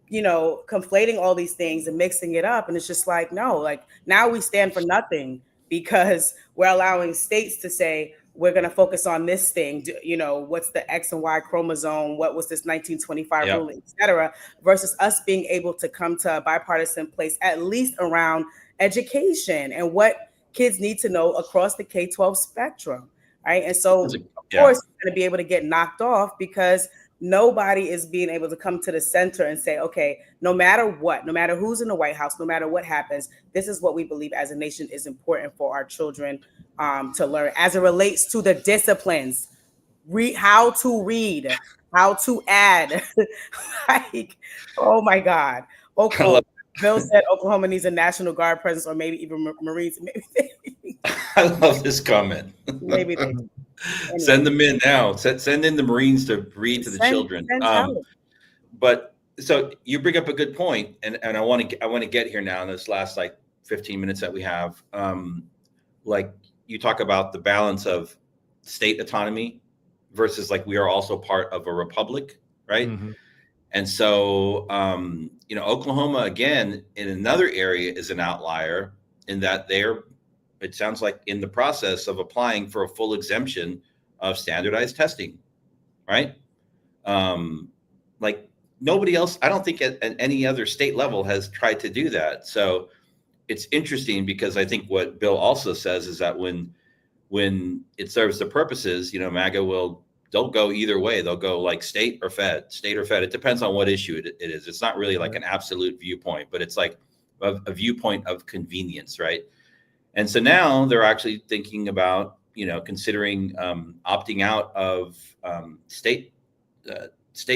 you know, conflating all these things and mixing it up. And it's just like, no, like now we stand for nothing because we're allowing states to say, we're going to focus on this thing, you know, what's the X and Y chromosome, what was this 1925 ruling, et cetera, versus us being able to come to a bipartisan place, at least around education and what kids need to know across the K-12 spectrum, right? And so, of course, it's going to be able to get knocked off because nobody is being able to come to the center and say, okay, no matter what, no matter who's in the White House, no matter what happens, this is what we believe as a nation is important for our children to learn as it relates to the disciplines, how to read, how to add. Like, oh my God. Oklahoma, Bill said Oklahoma needs a National Guard presence or maybe even Marines. I love this comment. Maybe they do. Anyway. Send them in now. Send in the Marines to read to the children. But so you bring up a good point, and I want to get here now in this last like 15 minutes that we have. Like you talk about the balance of state autonomy versus like we are also part of a republic, right? And so you know, Oklahoma again in another area is an outlier in that it sounds like in the process of applying for a full exemption of standardized testing, right? Like nobody else, I don't think at any other state level has tried to do that. So it's interesting because I think what Bill also says is that when it serves the purposes, you know, MAGA they'll go either way. They'll go like state or fed. It depends on what issue it is. It's not really like an absolute viewpoint, but it's like a viewpoint of convenience, right? And so now they're actually thinking about, you know, considering opting out of state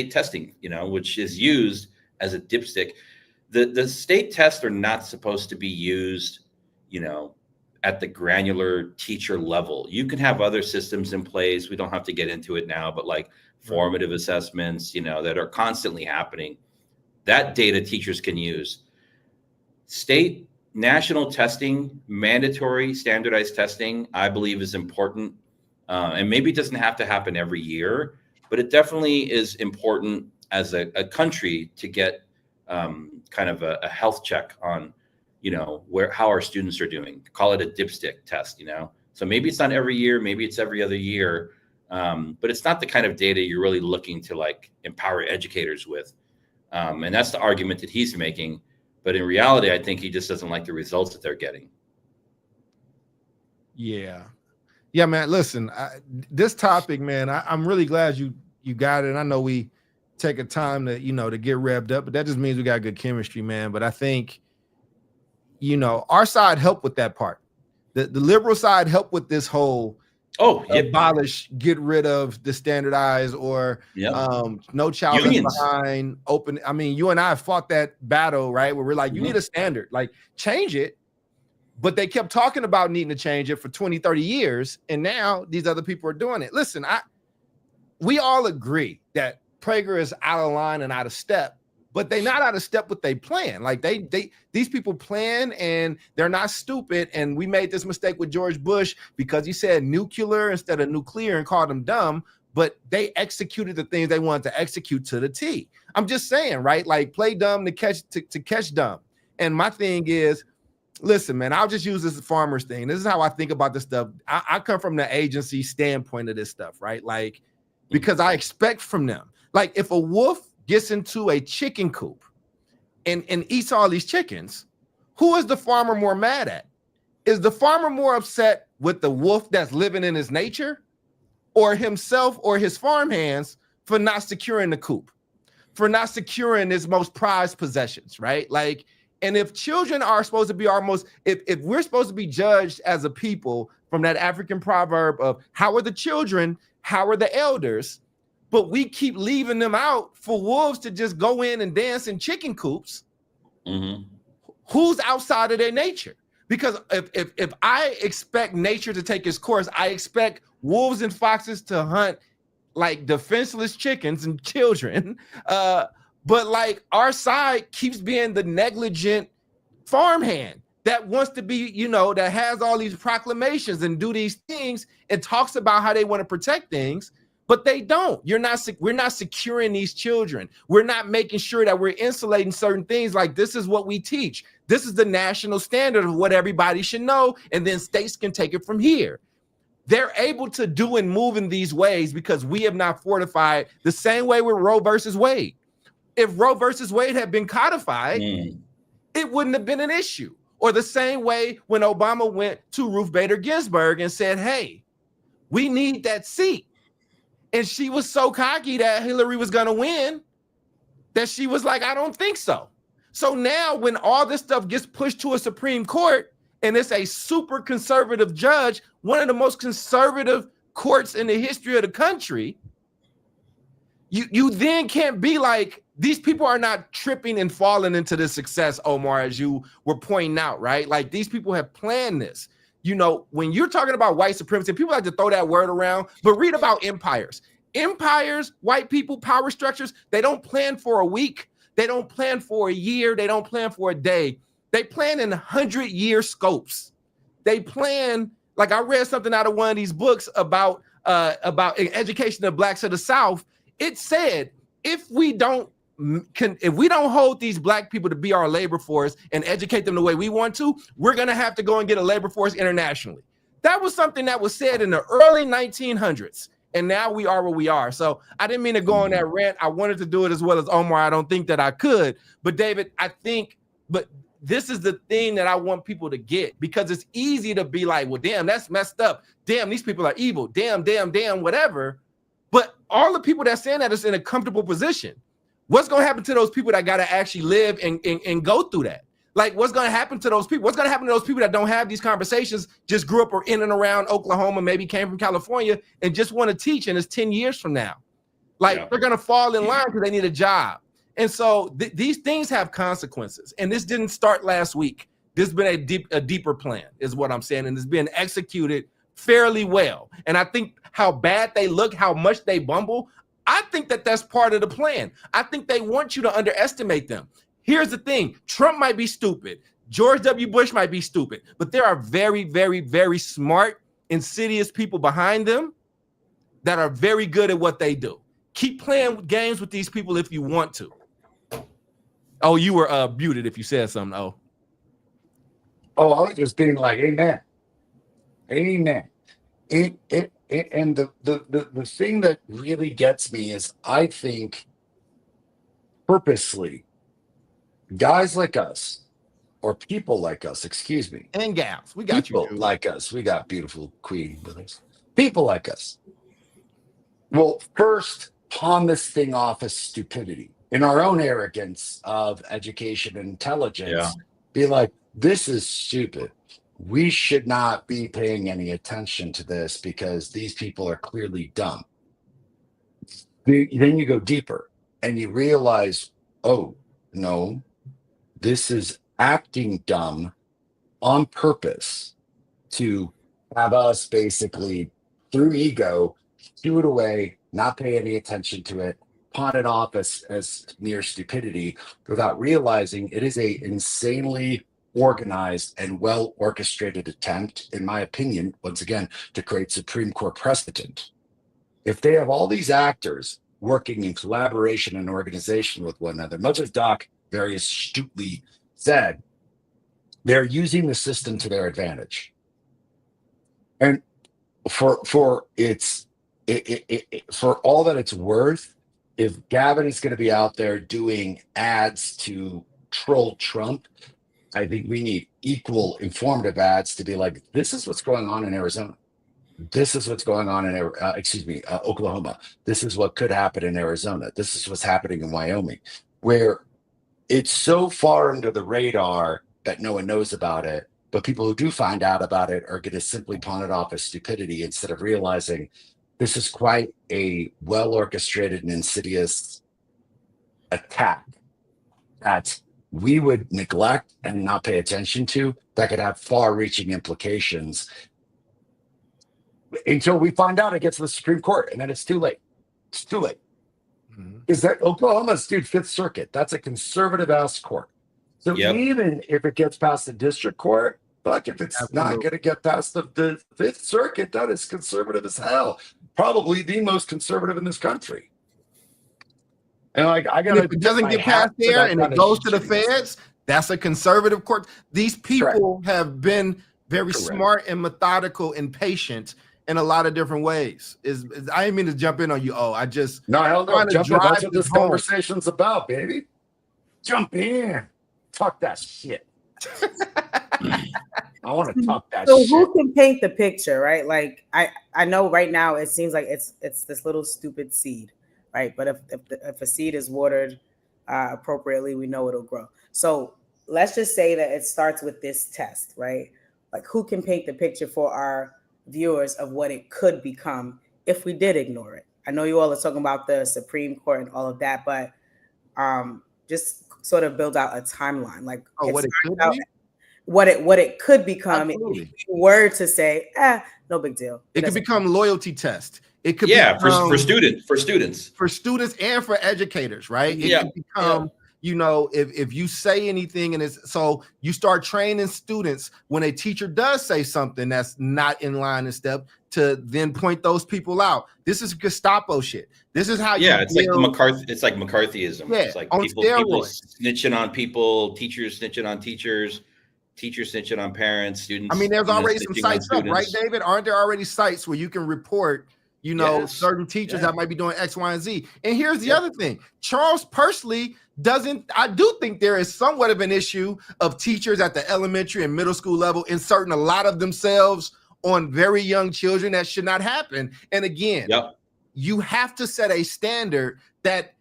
testing, you know, which is used as a dipstick. The state tests are not supposed to be used, you know, at the granular teacher level. You can have other systems in place. We don't have to get into it now, but like formative assessments, you know, that are constantly happening. That data teachers can use. State national testing, mandatory standardized testing, I believe is important. And maybe it doesn't have to happen every year, but it definitely is important as a country to get kind of a health check on, how our students are doing. Call it a dipstick test, So maybe it's not every year, maybe it's every other year, but it's not the kind of data you're really looking to like empower educators with. And that's the argument that he's making. But in reality, I think he just doesn't like the results that they're getting. Yeah, man. Listen, this topic, man, I'm really glad you got it. And I know we take a time to, to get revved up, but that just means we got good chemistry, man. But I think, our side helped with that part. The liberal side helped with this whole abolish, get rid of the standardized or no child left behind, open. I mean, you and I fought that battle, right? Where we're like, you need a standard, like change it. But they kept talking about needing to change it for 20, 30 years. And now these other people are doing it. Listen, we all agree that Prager is out of line and out of step, but they're not out of step with their plan. Like these people plan and they're not stupid. And we made this mistake with George Bush because he said nuclear instead of nuclear and called them dumb, but they executed the things they wanted to execute to the T. I'm just saying, right? Like play dumb to catch dumb. And my thing is, listen, man, I'll just use this farmers thing. This is how I think about this stuff. I come from the agency standpoint of this stuff, right? Like, because I expect from them, like if a wolf gets into a chicken coop and eats all these chickens, who is the farmer more mad at? Is the farmer more upset with the wolf that's living in his nature or himself or his farm hands for not securing the coop, for not securing his most prized possessions, right? Like, and if children are supposed to be our most, if we're supposed to be judged as a people from that African proverb of how are the children, how are the elders, but we keep leaving them out for wolves to just go in and dance in chicken coops. Who's outside of their nature? Because if I expect nature to take its course, I expect wolves and foxes to hunt like defenseless chickens and children. But like our side keeps being the negligent farmhand that wants to be, that has all these proclamations and do these things and talks about how they want to protect things, but they don't. We're not securing these children. We're not making sure that we're insulating certain things. Like this is what we teach. This is the national standard of what everybody should know. And then states can take it from here. They're able to do and move in these ways because we have not fortified the same way with Roe versus Wade. If Roe versus Wade had been codified, it wouldn't have been an issue. Or the same way when Obama went to Ruth Bader Ginsburg and said, hey, we need that seat. And she was so cocky that Hillary was going to win that she was like, I don't think so. So now when all this stuff gets pushed to a Supreme Court and it's a super conservative judge, one of the most conservative courts in the history of the country, you then can't be like, these people are not tripping and falling into this success, Omar, as you were pointing out, right? Like these people have planned this. When you're talking about white supremacy, people like to throw that word around, but read about empires. Empires, white people, power structures, they don't plan for a week. They don't plan for a year. They don't plan for a day. They plan in 100-year scopes. They plan, like I read something out of one of these books about education of blacks of the South. It said, if we don't hold these black people to be our labor force and educate them the way we want to, we're going to have to go and get a labor force internationally. That was something that was said in the early 1900s. And now we are where we are. So I didn't mean to go on that rant. I wanted to do it as well as Omar. I don't think that I could. But David, but this is the thing that I want people to get, because it's easy to be like, well, damn, that's messed up. Damn, these people are evil. Damn, whatever. But all the people that's saying that is in a comfortable position. What's going to happen to those people that got to actually live and go through that? Like, what's going to happen to those people? What's going to happen to those people that don't have these conversations, just grew up or in and around Oklahoma, maybe came from California and just want to teach, and it's 10 years from now? Like, they're going to fall in line because they need a job. And so these things have consequences. And this didn't start last week. This has been a deeper plan is what I'm saying. And it's been executed fairly well. And I think how bad they look, how much they bumble, I think that that's part of the plan. I think they want you to underestimate them. Here's the thing. Trump might be stupid. George W. Bush might be stupid. But there are very, very, very smart, insidious people behind them that are very good at what they do. Keep playing games with these people if you want to. Oh, you were muted if you said something. Oh, I was just being like, amen. Amen. And the thing that really gets me is I think purposely guys like us, or people like us, excuse me, and gals, we got people you. Dude. like us, we got beautiful queen with us. People like us will first pawn this thing off as stupidity in our own arrogance of education and intelligence. Yeah. Be like, this is stupid. We should not be paying any attention to this because these people are clearly dumb. Then you go deeper and you realize, oh, no, this is acting dumb on purpose to have us basically, through ego, do it away, not pay any attention to it, pawn it off as mere stupidity without realizing it is a insanely organized and well orchestrated attempt, in my opinion, once again, to create Supreme Court precedent. If they have all these actors working in collaboration and organization with one another, much as Doc very astutely said, they're using the system to their advantage. And for all that it's worth, if Gavin is going to be out there doing ads to troll Trump, I think we need equal informative ads to be like, this is what's going on in Arizona. This is what's going on in Oklahoma. This is what could happen in Arizona. This is what's happening in Wyoming, where it's so far under the radar that no one knows about it. But people who do find out about it are going to simply pawn it off as stupidity instead of realizing this is quite a well orchestrated and insidious attack that we would neglect and not pay attention to, that could have far reaching implications until we find out it gets to the Supreme Court, and then it's too late. It's too late. Is that Oklahoma's, dude, Fifth Circuit? That's a conservative ass court. So even if it gets past the district court, fuck, if it's not going to get past the Fifth Circuit, that is conservative as hell. Probably the most conservative in this country. And like, I got, if it doesn't get past there and it goes to the feds, that's a conservative court. These people have been very smart and methodical and patient in a lot of different ways. I didn't mean to jump in on you. Oh, I just no, hell no. Jump in. That's what this conversation's about, baby. Jump in. Talk that shit. I want to talk that shit. So who can paint the picture, right? Like I know right now it seems like it's this little stupid seed, right? But if a seed is watered appropriately, we know it'll grow. So let's just say that it starts with this test, right? Like, who can paint the picture for our viewers of what it could become if we did ignore it? I know you all are talking about the Supreme Court and all of that, but just sort of build out a timeline, like what it could be? What it could become. Absolutely. If you were to say, no big deal. It could become loyalty test. It could become, for students and for educators, right? It could become, you know, if you say anything and it's so you start training students when a teacher does say something that's not in line and step to then point those people out. This is Gestapo shit. This is how it's like McCarthyism. Yeah, it's like people snitching on people, teachers snitching on teachers snitching on parents, students. I mean, there's already some sites up, right, David? Aren't there already sites where you can report, you know, certain teachers that might be doing X, Y, and Z? And here's the other thing. Charles Persley I do think there is somewhat of an issue of teachers at the elementary and middle school level inserting a lot of themselves on very young children. That should not happen. And again, you have to set a standard that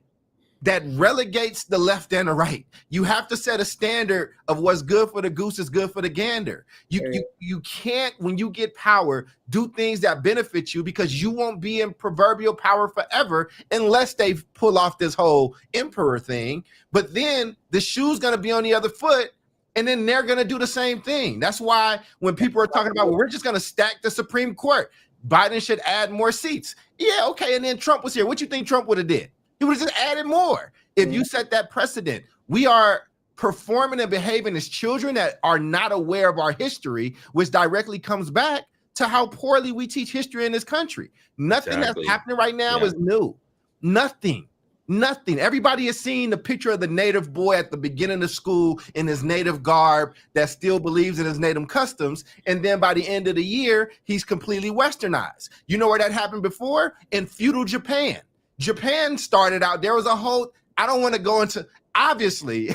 relegates the left and the right. You have to set a standard of what's good for the goose is good for the gander. You can't, when you get power, do things that benefit you, because you won't be in proverbial power forever unless they pull off this whole emperor thing. But then the shoe's going to be on the other foot, and then they're going to do the same thing. That's why when people are talking about, well, we're just going to stack the Supreme Court, Biden should add more seats. Yeah, okay. And then Trump was here. What you think Trump would have did? He would have just added more. If you set that precedent, we are performing and behaving as children that are not aware of our history, which directly comes back to how poorly we teach history in this country. Nothing that's happening right now is new. Nothing. Nothing. Everybody is seeing the picture of the native boy at the beginning of school in his native garb that still believes in his native customs. And then by the end of the year, he's completely westernized. You know where that happened before? In feudal Japan. Japan started out, there was a whole, I don't want to go into, obviously,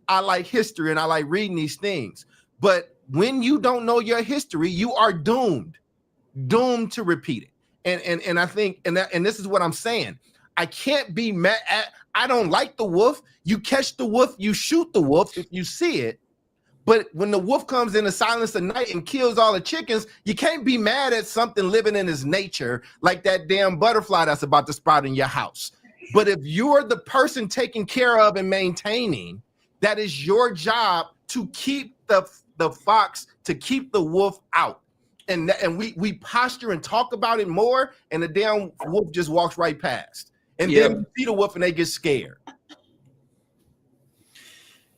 I like history and I like reading these things. But when you don't know your history, you are doomed to repeat it. And I think, and this is what I'm saying. I can't be mad at, I don't like the wolf. You catch the wolf, you shoot the wolf if you see it. But when the wolf comes in the silence of night and kills all the chickens, you can't be mad at something living in his nature, like that damn butterfly that's about to sprout in your house. But if you're the person taking care of and maintaining, that is your job to keep the fox, to keep the wolf out. And we posture and talk about it more, and the damn wolf just walks right past. And then you see the wolf and they get scared.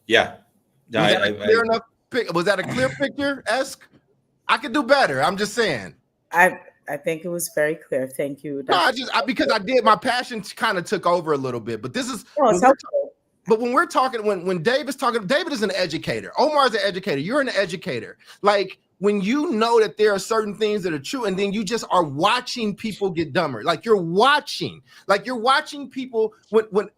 Yeah. No, was that a clear picture, Esk? I could do better. I'm just saying. I think it was very clear. Thank you. No, because I did, my passion kind of took over a little bit. But this is but when we're talking, when Dave is talking, David is an educator. Omar is an educator. You're an educator. Like, when you know that there are certain things that are true, and then you just are watching people get dumber. Like you're watching people, when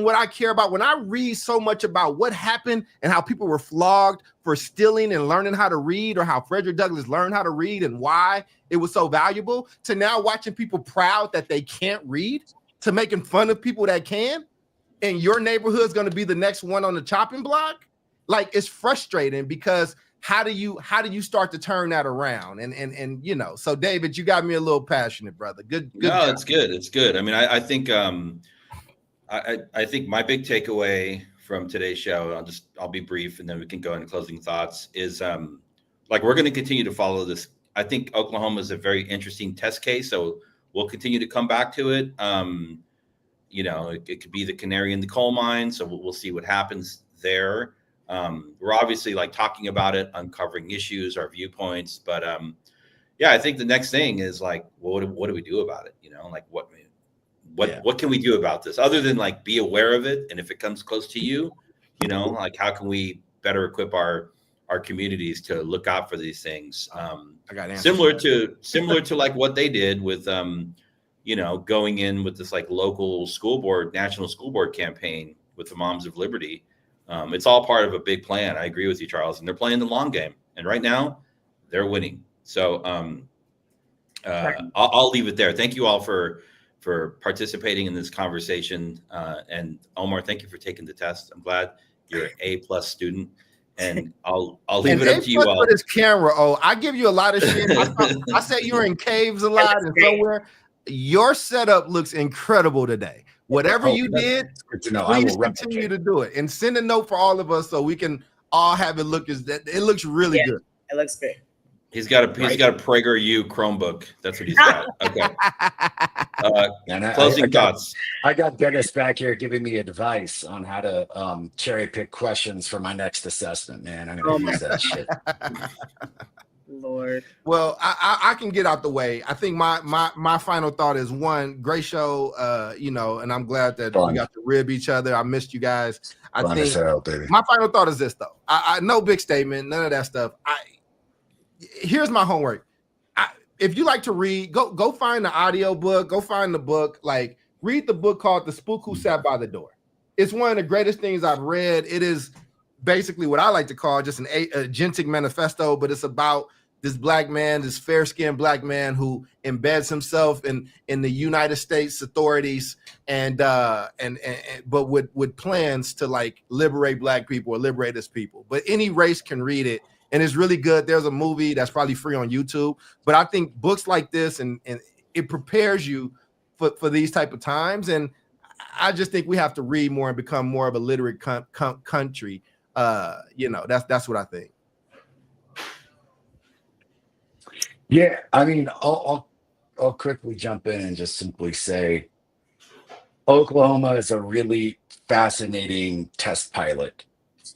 what I care about, when I read so much about what happened and how people were flogged for stealing and learning how to read, or how Frederick Douglass learned how to read and why it was so valuable, to now watching people proud that they can't read, to making fun of people that can, and your neighborhood is going to be the next one on the chopping block. Like, it's frustrating, because how do you start to turn that around? And you know, so David, you got me a little passionate, brother. Good. No, job. It's good. I mean, I think I think my big takeaway from today's show, I'll be brief, and then we can go into closing thoughts, is like, we're going to continue to follow this. I think Oklahoma is a very interesting test case, so we'll continue to come back to it. You know, it could be the canary in the coal mine, so we'll see what happens there. We're obviously like talking about it, uncovering issues, our viewpoints, but yeah, I think the next thing is like, what do we do about it? You know, like what can we do about this, other than like be aware of it, and if it comes close to you, you know, like, how can we better equip our communities to look out for these things? I got similar to like what they did with you know, going in with this like local school board, national school board campaign with the Moms of Liberty. It's all part of a big plan. I agree with you, Charles, and they're playing the long game. And right now, they're winning. So I'll leave it there. Thank you all for participating in this conversation. And Omar, thank you for taking the test. I'm glad you're an A+ student. And I'll leave it up to you all. For this camera, I give you a lot of shit. I said you were in caves a lot and somewhere. Your setup looks incredible today. Whatever you did, please continue to do it, and send a note for all of us so we can all have it look it looks really good. It looks great. He's got a PragerU Chromebook. That's what he's got. Okay. Closing thoughts. I got Dennis back here giving me advice on how to cherry pick questions for my next assessment. Man, I'm gonna use that shit. Lord. Well, I can get out the way. I think my final thought is, one, great show, you know, and I'm glad that we got to rib each other. I missed you guys. I think my final thought is this, though. I no big statement, none of that stuff. Here's my homework. If you like to read, go find the audio book, go find the book, like, read the book called The Spook Who Sat by the Door. It's one of the greatest things I've read. It is basically what I like to call just a agentic manifesto, but it's about this black man, this fair-skinned black man who embeds himself in the United States authorities and but with plans to like liberate black people or liberate his people. But any race can read it, and it's really good. There's a movie that's probably free on YouTube, but I think books like this and it prepares you for these type of times. And I just think we have to read more and become more of a literate country. You know, that's what I think. Yeah, I mean, I'll quickly jump in and just simply say, Oklahoma is a really fascinating test pilot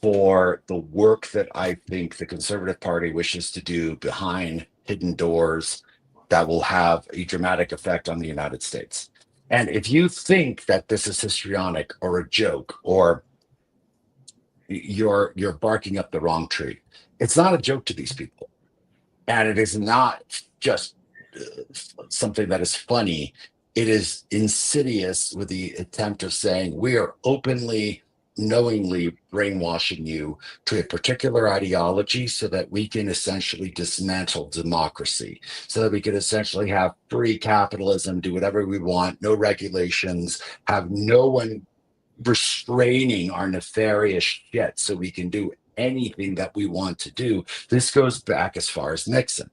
for the work that I think the Conservative Party wishes to do behind hidden doors that will have a dramatic effect on the United States. And if you think that this is histrionic or a joke, or you're barking up the wrong tree, it's not a joke to these people, and it is not just something that is funny. It is insidious, with the attempt of saying we are openly, knowingly brainwashing you to a particular ideology so that we can essentially dismantle democracy, so that we can essentially have free capitalism, do whatever we want, no regulations, have no one restraining our nefarious shit, so we can do anything that we want to do. This goes back as far as Nixon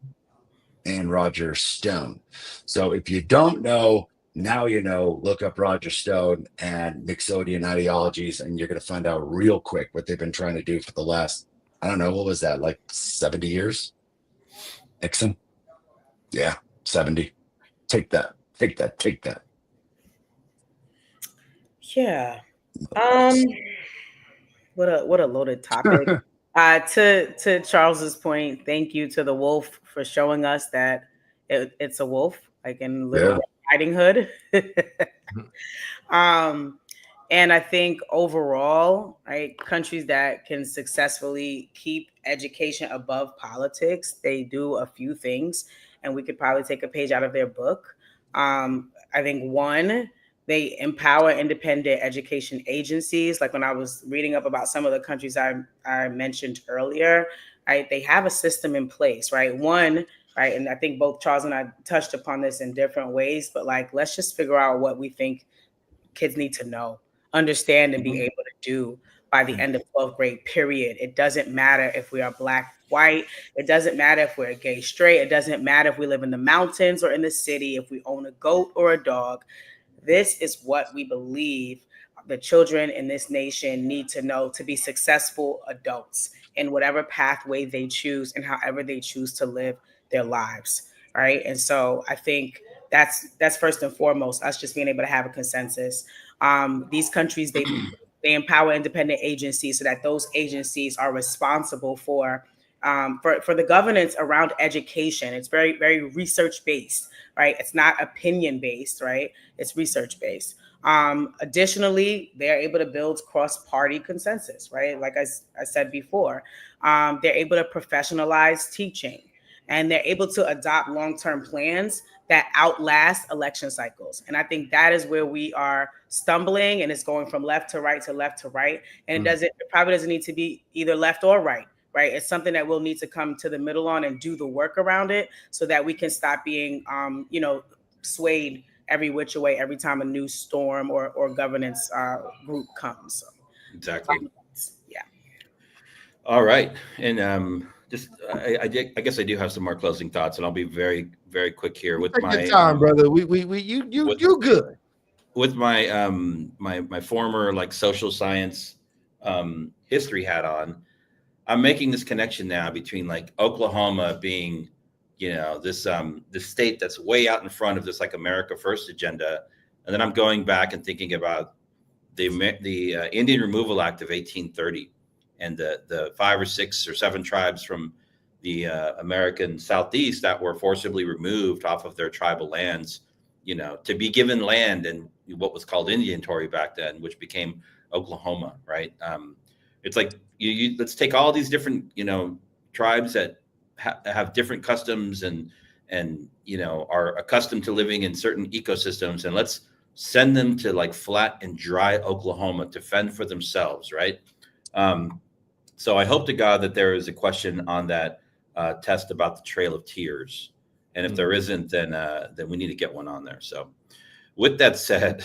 and Roger Stone. So if you don't know, now you know. Look up Roger Stone and Nixonian ideologies, and you're going to find out real quick what they've been trying to do for the last, I don't know, what was that, like 70 years? Nixon? Yeah, 70. Take that. Yeah. What a loaded topic. To Charles's point, thank you to the wolf for showing us that it's a wolf, like in Little Red Riding Hood. And I think overall, right, countries that can successfully keep education above politics, they do a few things, and we could probably take a page out of their book. I think one, they empower independent education agencies. Like when I was reading up about some of the countries I mentioned earlier, right, they have a system in place, right? One, right, and I think both Charles and I touched upon this in different ways, but like, let's just figure out what we think kids need to know, understand, and be able to do by the end of 12th grade, period. It doesn't matter if we are Black, white. It doesn't matter if we're gay, straight. It doesn't matter if we live in the mountains or in the city, if we own a goat or a dog. This is what we believe the children in this nation need to know to be successful adults in whatever pathway they choose and however they choose to live their lives, right? And so I think that's first and foremost, us just being able to have a consensus. These countries, they empower independent agencies so that those agencies are responsible for the governance around education. It's very, very research-based, right? It's not opinion-based, right? It's research-based. Additionally, they're able to build cross-party consensus, right? Like I said before, they're able to professionalize teaching, and they're able to adopt long-term plans that outlast election cycles. And I think that is where we are stumbling, and it's going from left to right to left to right. And it probably doesn't need to be either left or right. Right. It's something that we'll need to come to the middle on and do the work around it so that we can stop being, swayed every which way every time a new storm or governance group comes. So, exactly. Yeah. All right. And I guess I do have some more closing thoughts, and I'll be very, very quick here with my time, brother. You good. With my my former like social science history hat on. I'm making this connection now between like Oklahoma being, this state that's way out in front of this like America First agenda, and then I'm going back and thinking about the Indian Removal Act of 1830 and the 5 or 6 or 7 tribes from the American Southeast that were forcibly removed off of their tribal lands, to be given land in what was called Indian-tory back then, which became Oklahoma, right? It's like let's take all these different tribes that have different customs and are accustomed to living in certain ecosystems, and let's send them to like flat and dry Oklahoma to fend for themselves, right? So I hope to God that there is a question on that test about the Trail of Tears, and if there isn't, then we need to get one on there. So. With that said,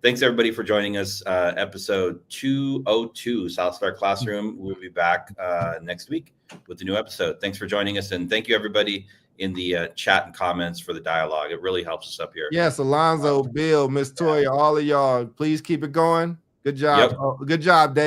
thanks everybody for joining us. Episode 202, South Star Classroom. We'll be back next week with a new episode. Thanks for joining us, and thank you everybody in the chat and comments for the dialogue. It really helps us up here. Yes, Alonzo, Bill, Miss Toya, all of y'all, please keep it going. Good job. Yep. Good job, Dave.